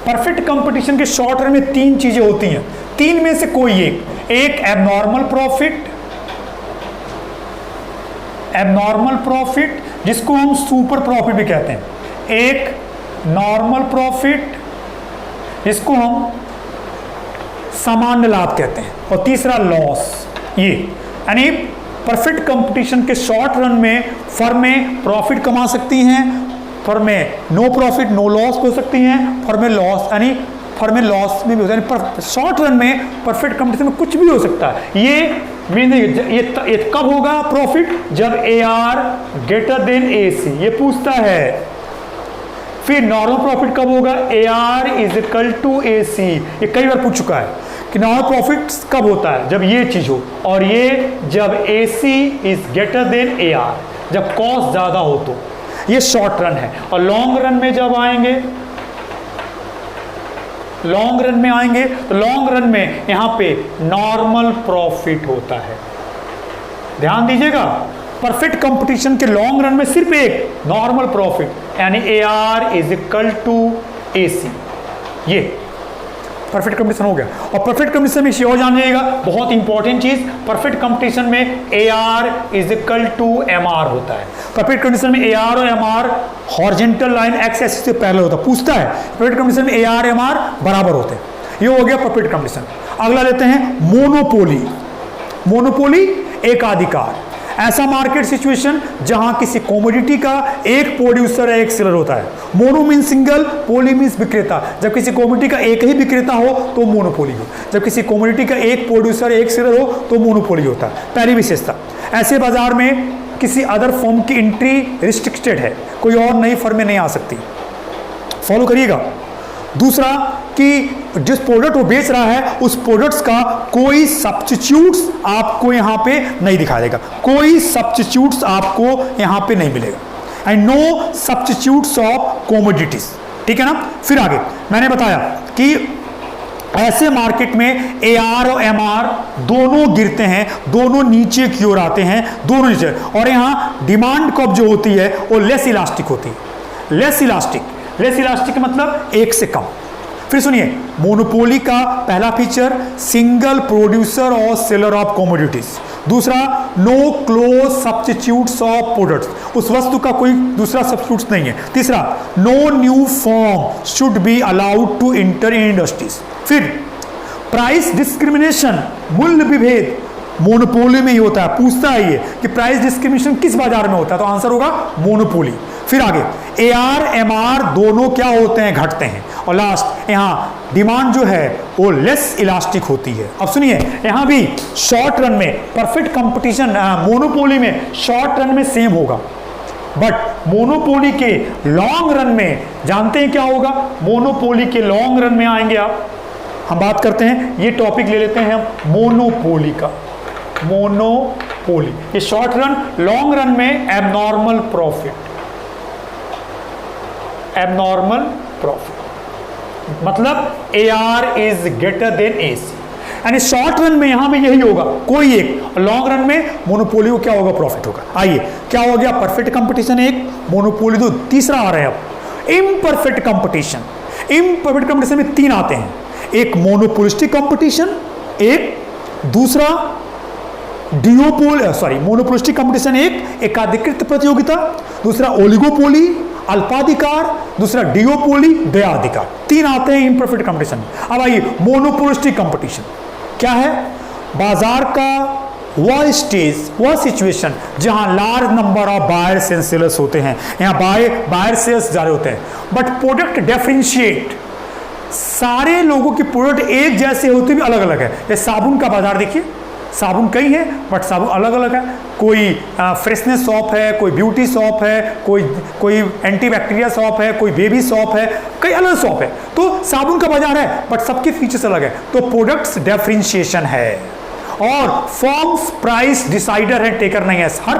परफेक्ट कंपटीशन के शॉर्ट रन में तीन चीजें होती हैं, तीन में से कोई एक एबनॉर्मल प्रॉफिट जिसको हम सुपर प्रॉफिट भी कहते हैं, एक नॉर्मल प्रॉफिट जिसको हम सामान्य लाभ कहते हैं, और तीसरा लॉस। ये यानी परफेक्ट कंपटीशन के शॉर्ट रन में फर्में प्रॉफिट कमा सकती हैं, फर्में नो प्रॉफिट नो लॉस हो सकती हैं, फर्में लॉस यानी फर्में लॉस में भी होता है। पर शॉर्ट रन में परफेक्ट कंपटीशन में कुछ भी हो सकता है। ये कब होगा प्रॉफिट, जब AR ग्रेटर देन AC, ये पूछता है। फिर नॉर्मल प्रॉफिट कब होगा, AR is equal to AC, ये कई बार पूछ चुका है कि नॉर्मल प्रॉफिट कब होता है, जब ये चीज हो, और ये जब AC is greater than AR, जब कॉस्ट ज्यादा हो तो। ये शॉर्ट रन है। और लॉन्ग रन में जब आएंगे, लॉन्ग रन में आएंगे तो लॉन्ग रन में यहां पे नॉर्मल प्रॉफिट होता है। ध्यान दीजिएगा, परफेक्ट कंपटीशन के लॉन्ग रन में सिर्फ एक नॉर्मल प्रॉफिट, यानी AR is equal to AC। ये परफेक्ट कंपटीशन हो गया। और परफेक्ट कंपटीशन में और जान जाइएगा, बहुत इंपॉर्टेंट चीज, परफेक्ट कंपटीशन में AR is equal to MR होता है। परफेक्ट कंपटीशन में AR और MR horizontal line X axis से पैरेलल होता है। पूछता है परफेक्ट कंपटीशन में AR MR बराबर होते हैं। ये हो गया परफेक्ट कंपटीशन। अगला लेते हैं मोनोपोली। मोनोपोली एकाधिकार, ऐसा मार्केट सिचुएशन जहां किसी कमोडिटी का एक प्रोड्यूसर है, एक सेलर होता है। मोनो मीन सिंगल, पोली मीन्स विक्रेता। जब किसी कमोडिटी का एक ही विक्रेता हो तो मोनोपोली हो, जब किसी कमोडिटी का एक प्रोड्यूसर एक सेलर हो तो मोनोपोली होता है। पहली विशेषता, ऐसे बाजार में किसी अदर फर्म की एंट्री रिस्ट्रिक्टेड है, कोई और नई फर्में नहीं आ सकती। फॉलो करिएगा। दूसरा कि जिस प्रोडक्ट वो बेच रहा है उस प्रोडक्ट्स का कोई सब्स्टिट्यूट्स आपको यहां पे नहीं दिखा देगा, कोई सब्स्टिट्यूट्स आपको यहां पे नहीं मिलेगा, and no substitutes of commodities. ठीक है ना। फिर आगे मैंने बताया कि ऐसे मार्केट में AR और MR दोनों गिरते हैं, दोनों नीचे की ओर आते हैं, दोनों नीचे। और यहां डिमांड कब जो होती है वो लेस इलास्टिक होती है। लेस इलास्टिक मतलब एक से कम। फिर सुनिए, मोनोपोली का पहला फीचर सिंगल प्रोड्यूसर और सेलर ऑफ कमोडिटीज। दूसरा, no close substitutes of products, उस वस्तु का कोई दूसरा सब्स्टिट्यूट्स नहीं है। तीसरा, no new firm should be allowed to enter in industries. फिर प्राइस डिस्क्रिमिनेशन, मूल्य विभेद मोनोपोली में ही होता है। पूछता है ये कि प्राइस डिस्क्रिमिनेशन किस बाजार में होता है, तो आंसर होगा मोनोपोली। फिर आगे AR MR दोनों क्या होते हैं, घटते हैं। और लास्ट, यहाँ डिमांड जो है वो लेस इलास्टिक होती है। अब सुनिए, यहाँ भी शॉर्ट रन में परफेक्ट कंपटीशन, मोनोपोली में शॉर्ट रन में सेम होगा, बट मोनोपोली के लॉन्ग रन में जानते हैं क्या होगा। मोनोपोली के लॉन्ग रन में आएंगे आप हम बात करते हैं, ये टॉपिक ले लेते हैं हम मोनोपोली का। मोनोपोली ये शॉर्ट रन, लॉन्ग रन में एबनॉर्मल प्रॉफिट, एबनॉर्मल प्रॉफिट मतलब AR is greater than AC, यानी शॉर्ट रन में यहां में यही होगा कोई एक, लॉन्ग रन में मोनोपोली को क्या होगा, प्रॉफिट होगा। आइए क्या हो गया, परफेक्ट कंपटीशन एक, मोनोपोली दो, तीसरा आ रहा है अब इम्परफेक्ट कंपटीशन। इम्परफेक्ट कंपटीशन में तीन आते हैं, एक मोनोपोलिस्टिक कंपटीशन, एक दूसरा मोनोपोलिस्टिक कंपटीशन एक एकाधिकृत प्रतियोगिता, दूसरा ओलिगोपोली अल्पाधिकार, दूसरा डिओपोली द्वयाधिकार, तीन आते हैं इम्परफेक्ट कंपटीशन। अब आइए मोनोपोलिस्टिक कंपटीशन क्या है, बाजार का वह स्टेज, वह सिचुएशन जहां large number of buyers and sellers होते हैं, यहां बायर सेल्स ज्यादा होते हैं, बट प्रोडक्ट डिफरेंशिएट, सारे लोगों की प्रोडक्ट एक जैसे होते भी अलग अलग है। ये साबुन का बाजार देखिए, साबुन कई है बट साबुन अलग अलग है, कोई फ्रेशनेस शॉप है, कोई ब्यूटी शॉप है, कोई एंटीबैक्टीरिया शॉप है, कोई बेबी शॉप है, कई अलग शॉप है, तो साबुन का बाजार है बट सबके फीचर्स अलग है, तो प्रोडक्ट्स डिफरेंशिएशन है। और फर्म्स प्राइस डिसाइडर है, टेकर नहीं है। हर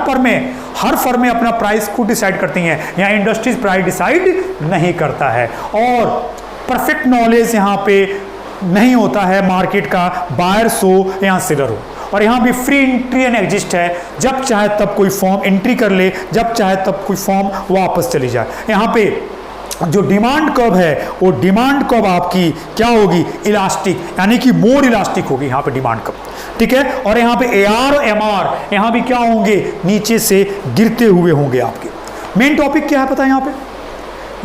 फर्म में अपना प्राइस खुद डिसाइड करती हैं, यहाँ इंडस्ट्रीज प्राइस डिसाइड नहीं करता है। और परफेक्ट नॉलेज यहाँ पे नहीं होता है मार्केट का, बायर्स हो या सेलर हो। और यहाँ भी फ्री एंट्री एंड एग्जिस्ट है, जब चाहे तब कोई फॉर्म एंट्री कर ले, जब चाहे तब कोई फॉर्म वापस चली जाए। यहाँ पे जो डिमांड कर्व है वो डिमांड कर्व आपकी क्या होगी, इलास्टिक, यानी कि मोर इलास्टिक होगी यहाँ पे डिमांड कर्व, ठीक है। और यहाँ पे AR और MR यहाँ भी क्या होंगे, नीचे से गिरते हुए होंगे आपके। मेन टॉपिक क्या है पता है यहाँ पे,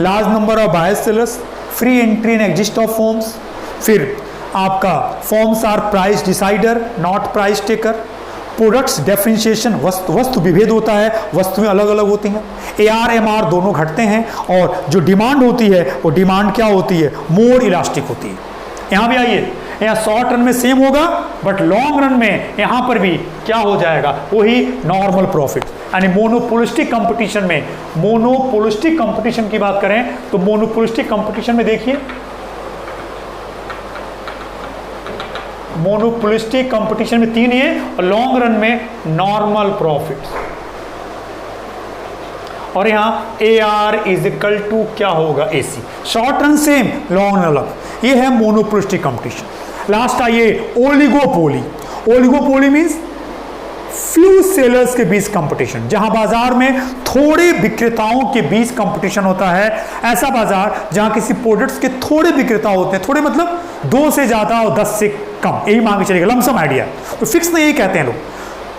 large number of buyers sellers, free entry and exist of firms, फिर आपका firms are price decider not price taker, products differentiation, वस्तु विभेद होता है, वस्तुएं अलग अलग होती हैं, AR MR दोनों घटते हैं, और जो डिमांड होती है वो डिमांड क्या होती है, मोर इलास्टिक होती है। यहाँ भी आइए, यहाँ शॉर्ट रन में सेम होगा बट लॉन्ग रन में यहाँ पर भी क्या हो जाएगा, वही नॉर्मल प्रॉफिट। यानी मोनोपोलिस्टिक कंपटीशन में, मोनोपोलिस्टिक कंपटीशन की बात करें तो मोनोपोलिस्टिक कंपटीशन में देखिए, मोनोपोलिस्टिक कंपटीशन में तीन है और लॉन्ग रन में नॉर्मल प्रॉफिट। और यहां AR इज इक्वल टू क्या होगा, AC। Short run same, long run अलग, ये है मोनोपोलिस्टिक कंपटीशन। लास्ट आइए oligopoly. Oligopoly means few sellers के बीच कंपटीशन, जहां बाजार में थोड़े विक्रेताओं के बीच कंपटीशन होता है। ऐसा बाजार जहां किसी प्रोडक्ट्स के थोड़े विक्रेता होते हैं, थोड़े मतलब 2 से ज्यादा और 10 से कम, यही मान के चलेगा, लमसम आइडिया, तो फिक्स नहीं, यही कहते हैं लोग।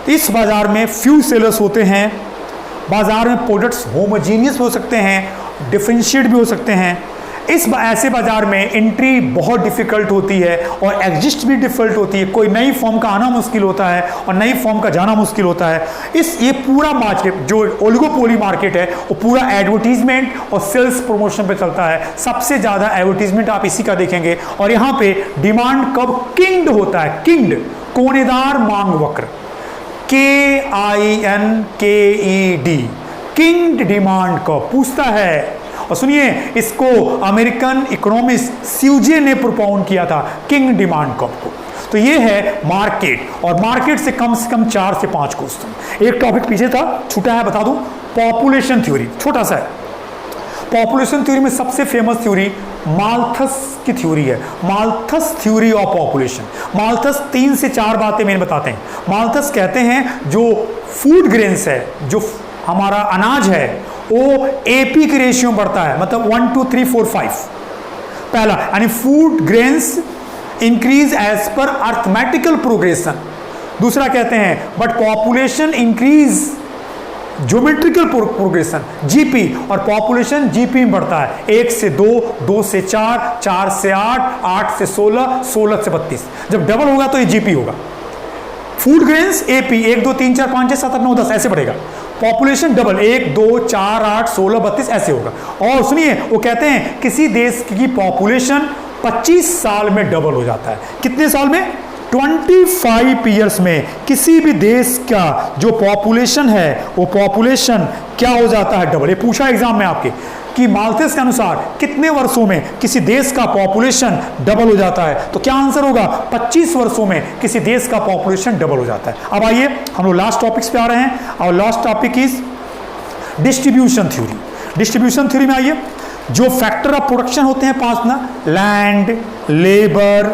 इस बाजार में फ्यू सेलर्स होते हैं, बाजार में प्रोडक्ट्स होमोजीनियस हो सकते हैं, डिफरेंशिएट भी हो सकते हैं। ऐसे बाजार में एंट्री बहुत डिफिकल्ट होती है और एग्जिस्ट भी डिफिकल्ट होती है, कोई नई फॉर्म का आना मुश्किल होता है और नई फॉर्म का जाना मुश्किल होता है। ये पूरा मार्केट जो ओलिगोपोली मार्केट है वो पूरा एडवर्टीजमेंट और सेल्स प्रमोशन पे चलता है, सबसे ज़्यादा एडवर्टीजमेंट आप इसी का देखेंगे। और यहाँ पे डिमांड कब किंग्ड होता है, किंग्ड कोनेदार मांग वक्र, KINKED, किंग्ड डिमांड कब पूछता है। और सुनिए, इसको अमेरिकन इकोनॉमिस्ट सीजे ने प्रोपाउंड किया था, किंग डिमांड कर्व को। तो ये है मार्केट, और मार्केट से कम 4 से 5 क्वेश्चन। एक टॉपिक पीछे था, छूटा है, बता दूं, पॉपुलेशन थ्योरी, छोटा सा है। पॉपुलेशन थ्योरी में सबसे फेमस थ्योरी माल्थस की थ्योरी है, Malthus theory of population. Malthus 3 से 4 बातें मैंने बताते हैं। माल्थस कहते हैं जो फूड ग्रेन्स है, जो हमारा अनाज है, वो AP की रेशियो बढ़ता है, मतलब 1 2 3 4 5। पहला यानी food grains increase as per arithmetical progression. दूसरा कहते हैं but population increase geometrical progression, GP, और पॉपुलेशन GP में बढ़ता है, 1 से 2, 2 से 4, 4 से 8, 8 से 16, 16 से 32। जब डबल होगा तो ये GP होगा। फूड ग्रेन्स AP 1 2 3 4 5 6 7 8 9 10 ऐसे बढ़ेगा। पॉपुलेशन डबल 1 2 4 8 16 32 ऐसे होगा। और सुनिए, वो कहते हैं किसी देश की पॉपुलेशन 25 साल में डबल हो जाता है। कितने साल में? 25 ईयर्स में किसी भी देश का जो पॉपुलेशन है वो पॉपुलेशन क्या हो जाता है, डबल। ये पूछा एग्जाम में आपके, कि माल्थस के अनुसार कितने वर्षों में किसी देश का पॉपुलेशन डबल हो जाता है, तो क्या आंसर होगा 25 वर्षों में किसी देश का पॉपुलेशन डबल हो जाता है। अब आइए हम लोग लास्ट टॉपिक्स पे आ रहे हैं और last topic is distribution theory. Distribution theory में आइए, जो फैक्टर ऑफ प्रोडक्शन होते हैं 5 ना, लैंड, लेबर,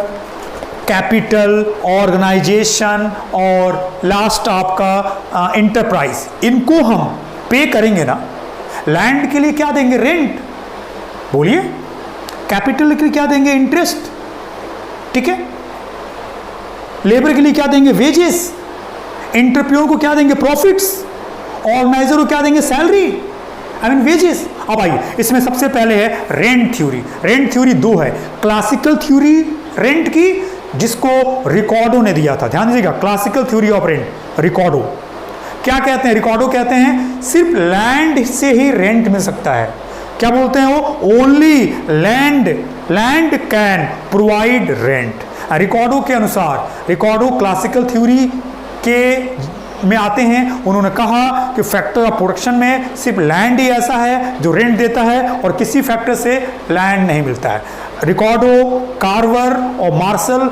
कैपिटल, ऑर्गेनाइजेशन और लास्ट आपका इंटरप्राइज, इनको हम पे करेंगे ना। लैंड के लिए क्या देंगे, रेंट, बोलिए। कैपिटल के लिए क्या देंगे, इंटरेस्ट, ठीक है। लेबर के लिए क्या देंगे, वेजेस। इंटरप्रेन्योर को क्या देंगे, प्रॉफिट्स। ऑर्गेनाइजर को क्या देंगे, सैलरी, आई मीन वेजेस। अब आइए, इसमें सबसे पहले है रेंट थ्योरी। रेंट थ्योरी 2 है, क्लासिकल थ्योरी रेंट की, जिसको रिकॉर्डो ने दिया था, ध्यान दीजिएगा, classical theory of rent, Ricardo. क्या कहते हैं, रिकॉर्डो कहते हैं सिर्फ लैंड से ही रेंट मिल सकता है। क्या बोलते हैं वो, only land can provide rent. Ricardo के अनुसार, रिकॉर्डो क्लासिकल थ्योरी के में आते हैं, उन्होंने कहा कि फैक्टर ऑफ प्रोडक्शन में सिर्फ लैंड ही ऐसा है जो रेंट देता है और किसी फैक्टर से लैंड नहीं मिलता है। रिकॉर्डो, कार्वर और मार्शल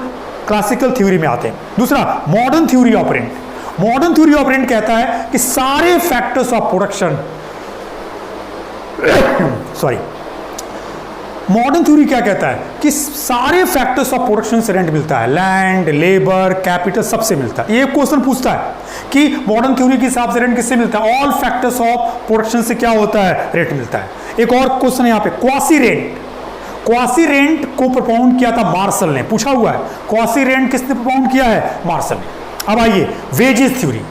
क्लासिकल थ्योरी में आते हैं। दूसरा, modern theory of rent. Modern theory of rent कहता है कि सारे factors of production modern theory क्या कहता है कि सारे फैक्टर्स ऑफ प्रोडक्शन से रेंट मिलता है, लैंड, लेबर, कैपिटल, सबसे मिलता है। ये क्वेश्चन पूछता है कि मॉडर्न थ्योरी के हिसाब से रेंट किससे मिलता है, ऑल फैक्टर्स ऑफ प्रोडक्शन से क्या होता है, रेंट मिलता है। एक और क्वेश्चन है यहाँ पे, क्वासी रेंट। क्वासी रेंट को प्रोपाउंड किया था मार्शल ने, पूछा हुआ है, क्वासी रेंट किसने प्रोपाउंड किया है, मार्शल ने। अब आइए, वेजेस थ्योरी।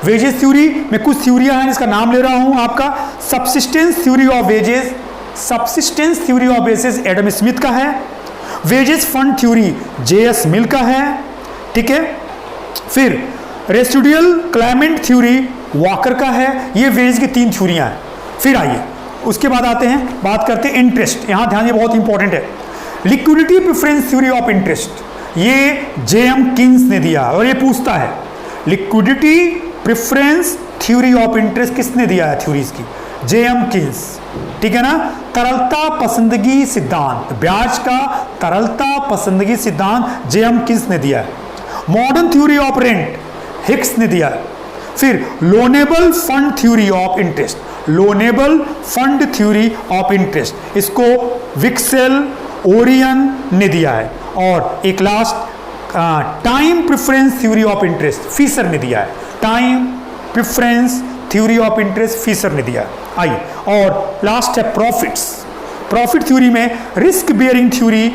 वेजेस थ्योरी में कुछ थ्योरियां हैं, इसका नाम ले रहा हूं आपका, subsistence theory of wages. Subsistence theory of wages Adam Smith का है। वेजेस फंड थ्योरी जेएस मिल का है, ठीक है। फिर रेसिडुअल क्लाइमेट थ्योरी वॉकर का है। ये वेज की 3 थ्योरियां हैं। फिर आइए उसके बाद आते हैं, बात करते हैं इंटरेस्ट। यहां ध्यान, ये बहुत इंपॉर्टेंट है, liquidity preference theory of interest. ये जेएम किन्स ने दिया और ये पूछता है liquidity preference theory of interest किसने दिया है, थ्योरीज की, जेएम किन्स, ठीक है ना। तरलता पसंदगी सिद्धांत, ब्याज का तरलता पसंदगी सिद्धांत जेएम किन्स ने दिया है। Modern theory of rent Hicks ने दिया है। फिर loanable fund theory of interest, loanable fund theory of interest, इसको विक्सेल ओरियन ने दिया है। और एक last time preference theory of interest Fisher ने दिया है। Time preference theory of interest Fisher ने दिया है। आइए, और लास्ट है प्रॉफिट्स। प्रॉफिट थ्योरी में रिस्क बेयरिंग थ्योरी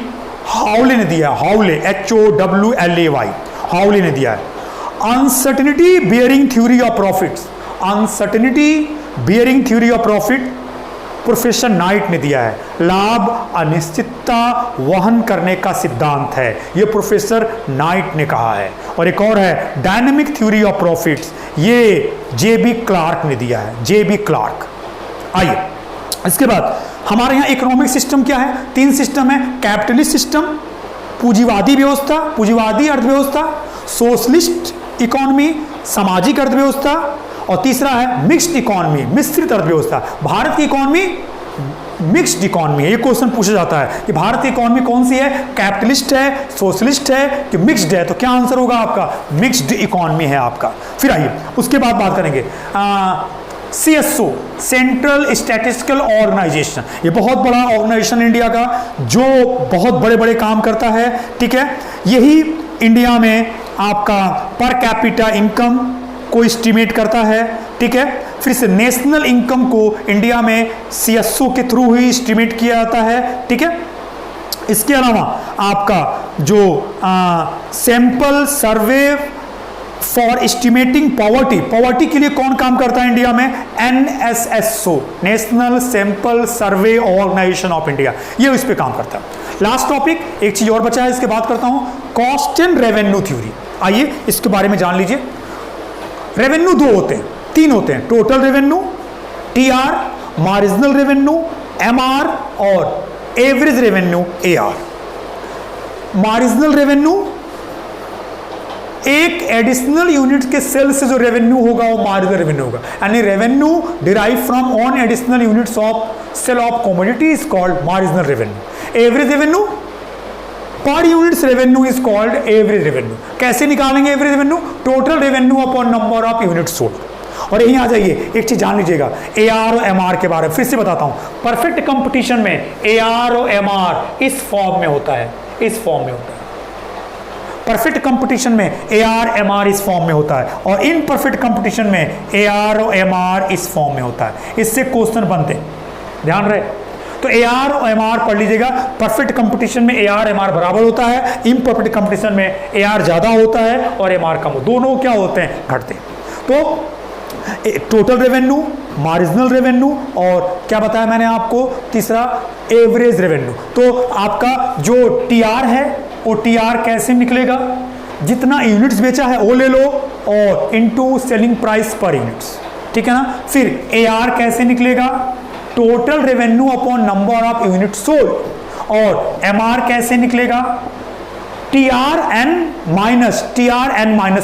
हाउले ने दिया है, हाउले, HOWLAY, हाउले ने दिया है। Uncertainty bearing theory of profits, uncertainty bearing theory of profit professor night ने दिया है। लाभ अनिश्चितता वहन करने का सिद्धांत है, यह प्रोफेसर नाइट ने कहा है। और एक और है डायनेमिक थ्योरी ऑफ प्रॉफिट्स, ये जेबी क्लार्क ने दिया है, जेबी क्लार्क। आइए, इसके बाद हमारे यहाँ इकोनॉमिक सिस्टम क्या है, 3 सिस्टम है, कैपिटलिस्ट सिस्टम, पूंजीवादी व्यवस्था, पूंजीवादी अर्थव्यवस्था, सोशलिस्ट इकोनॉमी, सामाजिक अर्थव्यवस्था, और तीसरा है मिक्स्ड इकोनॉमी, मिश्रित अर्थव्यवस्था। भारत की इकोनॉमी मिक्स्ड इकोनॉमी है। ये क्वेश्चन पूछा जाता है कि भारत की इकोनॉमी कौन सी है, कैपिटलिस्ट है, सोशलिस्ट है कि मिक्स्ड है, तो क्या आंसर होगा आपका, मिक्स्ड इकोनॉमी है आपका। फिर आइए उसके बाद बात करेंगे CSO, सेंट्रल स्टैटिस्टिकल ऑर्गेनाइजेशन। ये बहुत बड़ा ऑर्गेनाइजेशन इंडिया का, जो बहुत बड़े बड़े काम करता है, ठीक है। यही इंडिया में आपका पर कैपिटा इनकम को एस्टिमेट करता है, ठीक है। फिर से नेशनल इनकम को इंडिया में CSO के थ्रू ही एस्टिमेट किया जाता है, ठीक है। इसके अलावा आपका जो sample survey for estimating poverty, poverty के लिए कौन काम करता है इंडिया में, NSSO, national sample survey organisation of India, ये इस पे काम करता है। लास्ट टॉपिक, एक चीज और बचा है, इसके बात करता हूं, कॉस्ट एंड रेवेन्यू थ्योरी। आइए इसके बारे में जान लीजिए। रेवेन्यू 2 होते हैं, 3 होते हैं, total revenue TR, marginal revenue MR और average revenue AR। Marginal revenue एक एडिशनल यूनिट के सेल से जो रेवेन्यू होगा वो मार्जिनल रेवेन्यू होगा, यानी revenue derive from on additional units of sale of commodity is called marginal revenue. Average revenue per units revenue is called average revenue. कैसे निकालेंगे average revenue? Total revenue upon number of units sold. और यहीं आ जाइए, एक चीज जान लीजिएगा, एआर और एमआर के बारे में फिर से बताता हूं। परफेक्ट कंपटीशन में एआर और एमआर इस फॉर्म में होता है, इस फॉर्म में होता है। परफेक्ट कंपटीशन में एआर एमआर इस फॉर्म में होता है, और इन परफेक्ट कंपटीशन में एआर और एमआर इस फॉर्म में होता है। इससे क्वेश्चन बनते हैं, ध्यान रहे। तो एआर और एमआर पढ़ लीजिएगा। परफेक्ट कंपटीशन में एआर एमआर बराबर होता है, इम्परफेक्ट कंपटीशन में एआर ज्यादा होता है और एमआर कम होता है। दोनों क्या होते हैं? घटते हैं। तो टोटल रेवेन्यू, मार्जिनल रेवेन्यू, और क्या बताया मैंने आपको तीसरा, एवरेज रेवेन्यू। तो आपका जो टीआर है वो टीआर कैसे निकलेगा? जितना यूनिट्स बेचा है वो ले लो और इनटू सेलिंग प्राइस पर यूनिट्स, ठीक है ना। फिर एआर कैसे निकलेगा? Total revenue upon number of unit sold. और एमआर कैसे निकलेगा? टीआर एन माइनस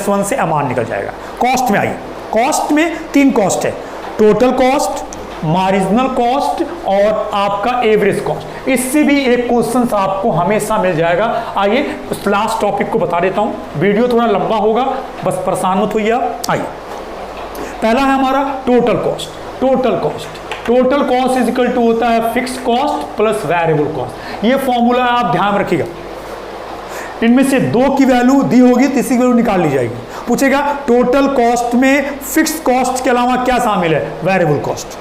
1 से एमआर निकल जाएगा। कॉस्ट में आइए, कॉस्ट में 3 कॉस्ट है, टोटल कॉस्ट, मार्जिनल कॉस्ट और आपका एवरेज कॉस्ट। इससे भी एक क्वेश्चन आपको हमेशा मिल जाएगा। आइए उस लास्ट टॉपिक को बता देता हूं, वीडियो थोड़ा लंबा होगा, बस परेशान मत होइए आप। आइए, पहला है हमारा total cost. Total cost, total cost is equal to होता है fix cost plus variable cost. ये फॉर्मूला आप ध्यान रखिएगा, इनमें से 2 की वैल्यू दी होगी, तीसरी वैल्यू निकाल ली जाएगी। पूछेगा टोटल कॉस्ट में फिक्स कॉस्ट के अलावा क्या शामिल है? Variable cost.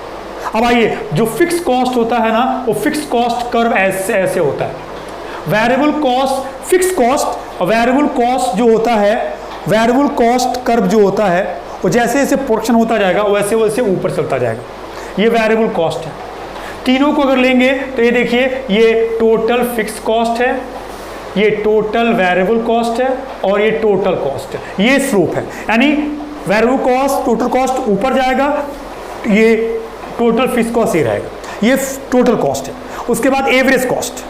अब आइए, जो फिक्स कॉस्ट होता है ना, वो फिक्स कॉस्ट कर्व ऐसे होता है। वेरिएबल कॉस्ट, फिक्स कॉस्ट और वेरिएबल कॉस्ट जो होता है, वेरिएबल कॉस्ट कर्व जो होता है वो जैसे जैसे प्रोडक्शन होता जाएगा वैसे वैसे ऊपर चलता जाएगा। ये वेरिएबल कॉस्ट है। तीनों को अगर लेंगे तो ये देखिए, ये टोटल फिक्स कॉस्ट है, ये टोटल वेरिएबल कॉस्ट है और ये टोटल कॉस्ट है। ये स्लोप है, यानी वेरिएबल कॉस्ट, टोटल कॉस्ट ऊपर जाएगा, ये टोटल फिक्स कॉस्ट ये रहेगा। ये टोटल कॉस्ट है। उसके बाद एवरेज कॉस्ट,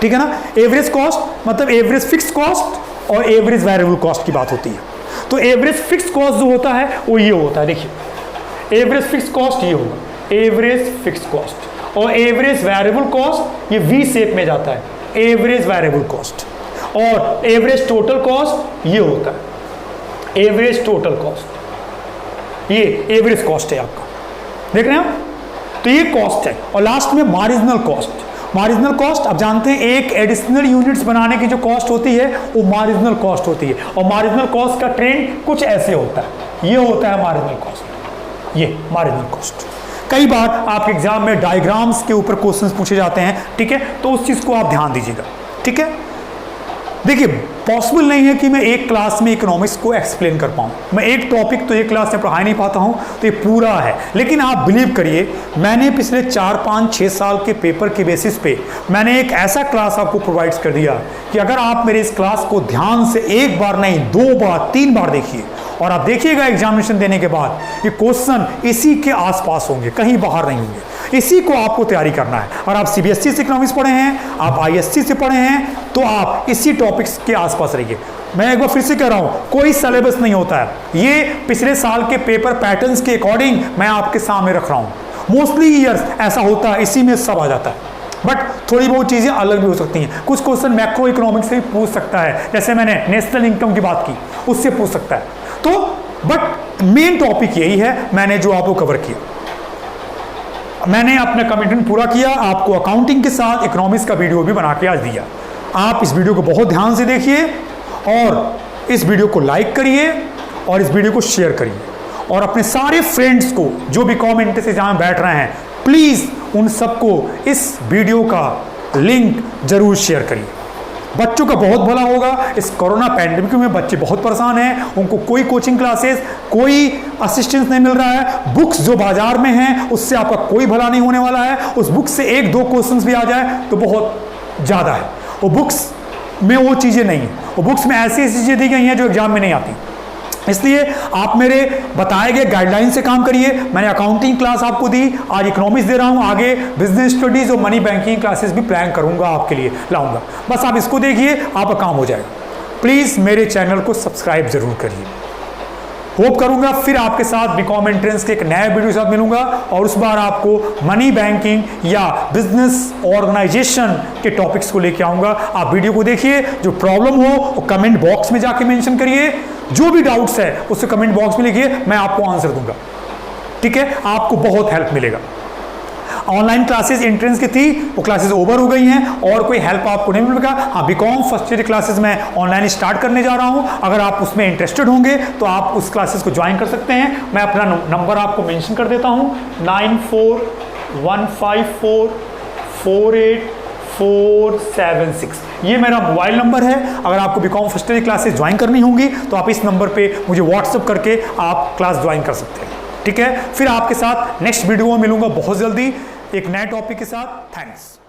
ठीक है ना। एवरेज कॉस्ट मतलब एवरेज फिक्स कॉस्ट और एवरेज वेरिएबल कॉस्ट की बात होती है। तो एवरेज फिक्स कॉस्ट जो होता है वो ये होता है, देखिए एवरेज फिक्स कॉस्ट ये होगा, एवरेज फिक्स कॉस्ट, और एवरेज वेरिएबल कॉस्ट ये वी शेप में जाता है, एवरेज वेरिएबल कॉस्ट। और एवरेज टोटल कॉस्ट ये होता है, एवरेज टोटल कॉस्ट। ये एवरेज कॉस्ट है आपका, देख रहे हैं आप। तो ये कॉस्ट है। और लास्ट में मार्जिनल कॉस्ट। मार्जिनल कॉस्ट आप जानते हैं, एक एडिशनल यूनिट्स बनाने की जो कॉस्ट होती है वो मार्जिनल कॉस्ट होती है। और मार्जिनल कॉस्ट का ट्रेंड कुछ ऐसे होता है, ये होता है मार्जिनल कॉस्ट, ये मार्जिनल कॉस्ट। कई बार आपके एग्जाम में डायग्राम्स के ऊपर क्वेश्चंस पूछे जाते हैं, ठीक है, तो उस चीज को आप ध्यान दीजिएगा, ठीक है। देखिए, पॉसिबल नहीं है कि मैं एक क्लास में इकोनॉमिक्स को एक्सप्लेन कर पाऊँ। मैं एक टॉपिक तो एक क्लास में पढ़ा नहीं पाता हूँ, तो ये पूरा है। लेकिन आप बिलीव करिए, मैंने पिछले 4, 5, 6 साल के पेपर के बेसिस पे मैंने एक ऐसा क्लास आपको प्रोवाइड कर दिया कि अगर आप मेरे इस क्लास को ध्यान से एक बार नहीं 2 बार 3 बार देखिए, और आप देखिएगा एग्जामिनेशन देने के बाद ये क्वेश्चन इसी के आसपास होंगे, कहीं बाहर नहीं होंगे। इसी को आपको तैयारी करना है। और आप सीबीएसई से इकोनॉमिक्स पढ़े हैं, आप आईएससी से पढ़े हैं, तो आप इसी टॉपिक्स के आसपास रहिए। मैं एक बार फिर से कह रहा हूं, कोई सिलेबस नहीं होता है, ये पिछले साल के पेपर पैटर्न्स के अकॉर्डिंग मैं आपके सामने रख रहा हूं। मोस्टली ईयर्स ऐसा होता है, इसी में सब आ जाता है, बट थोड़ी बहुत चीजें अलग भी हो सकती हैं। कुछ क्वेश्चन मैक्रो इकोनॉमिक्स से भी पूछ सकता है, जैसे मैंने नेशनल इनकम की बात की, उससे पूछ सकता है। तो बट मेन टॉपिक यही है, मैंने जो आपको कवर किया। मैंने अपना कमिटमेंट पूरा किया, आपको अकाउंटिंग के साथ इकोनॉमिक्स का वीडियो भी बना के आज दिया। आप इस वीडियो को बहुत ध्यान से देखिए और इस वीडियो को लाइक करिए और इस वीडियो को शेयर करिए, और अपने सारे फ्रेंड्स को जो भी कमेंट से जहाँ बैठ रहे हैं, प्लीज़ उन सबको इस वीडियो का लिंक जरूर शेयर करिए। बच्चों का बहुत भला होगा। इस कोरोना पैंडेमिक में बच्चे बहुत परेशान हैं, उनको कोई कोचिंग क्लासेस, कोई असिस्टेंस नहीं मिल रहा है। बुक्स जो बाजार में हैं उससे आपका कोई भला नहीं होने वाला है। उस बुक से 1-2 क्वेश्चंस भी आ जाए तो बहुत ज़्यादा है। वो बुक्स में वो चीज़ें नहीं हैं, वो बुक्स में ऐसी ऐसी चीज़ें दी गई हैं जो एग्जाम में नहीं आती। इसलिए आप मेरे बताए गए गाइडलाइन से काम करिए। मैंने अकाउंटिंग क्लास आपको दी, आज इकोनॉमिक्स दे रहा हूँ, आगे बिजनेस स्टडीज और मनी बैंकिंग क्लासेस भी प्लान करूँगा, आपके लिए लाऊंगा। बस आप इसको देखिए, आपका काम हो जाएगा। प्लीज़ मेरे चैनल को सब्सक्राइब जरूर करिए। होप करूंगा फिर आपके साथ बीकॉम एंट्रेंस के एक नए वीडियो के साथ मिलूंगा और उस बार आपको मनी बैंकिंग या बिजनेस ऑर्गेनाइजेशन के टॉपिक्स को लेके आऊंगा। आप वीडियो को देखिए, जो प्रॉब्लम हो वो कमेंट बॉक्स में जाके मेंशन करिए, जो भी डाउट्स है उससे कमेंट बॉक्स में लिखिए, मैं आपको आंसर दूंगा। ठीक है, आपको बहुत हेल्प मिलेगा। ऑनलाइन क्लासेस एंट्रेंस की थी, वो क्लासेस ओवर हो गई हैं और कोई हेल्प आपको नहीं मिलेगा। हाँ, बीकॉम फर्स्ट ईयर क्लासेस मैं ऑनलाइन स्टार्ट करने जा रहा हूं। अगर आप उसमें इंटरेस्टेड होंगे तो आप उस क्लासेस को ज्वाइन कर सकते हैं। मैं अपना नंबर आपको मेंशन कर देता हूं, 9415448476। ये मेरा मोबाइल नंबर है। अगर आपको BCom first year classes join करनी होंगी तो आप इस नंबर पे मुझे व्हाट्सअप करके आप क्लास ज्वाइन कर सकते हैं। ठीक है, फिर आपके साथ नेक्स्ट वीडियो में मिलूंगा बहुत जल्दी एक नए टॉपिक के साथ। थैंक्स।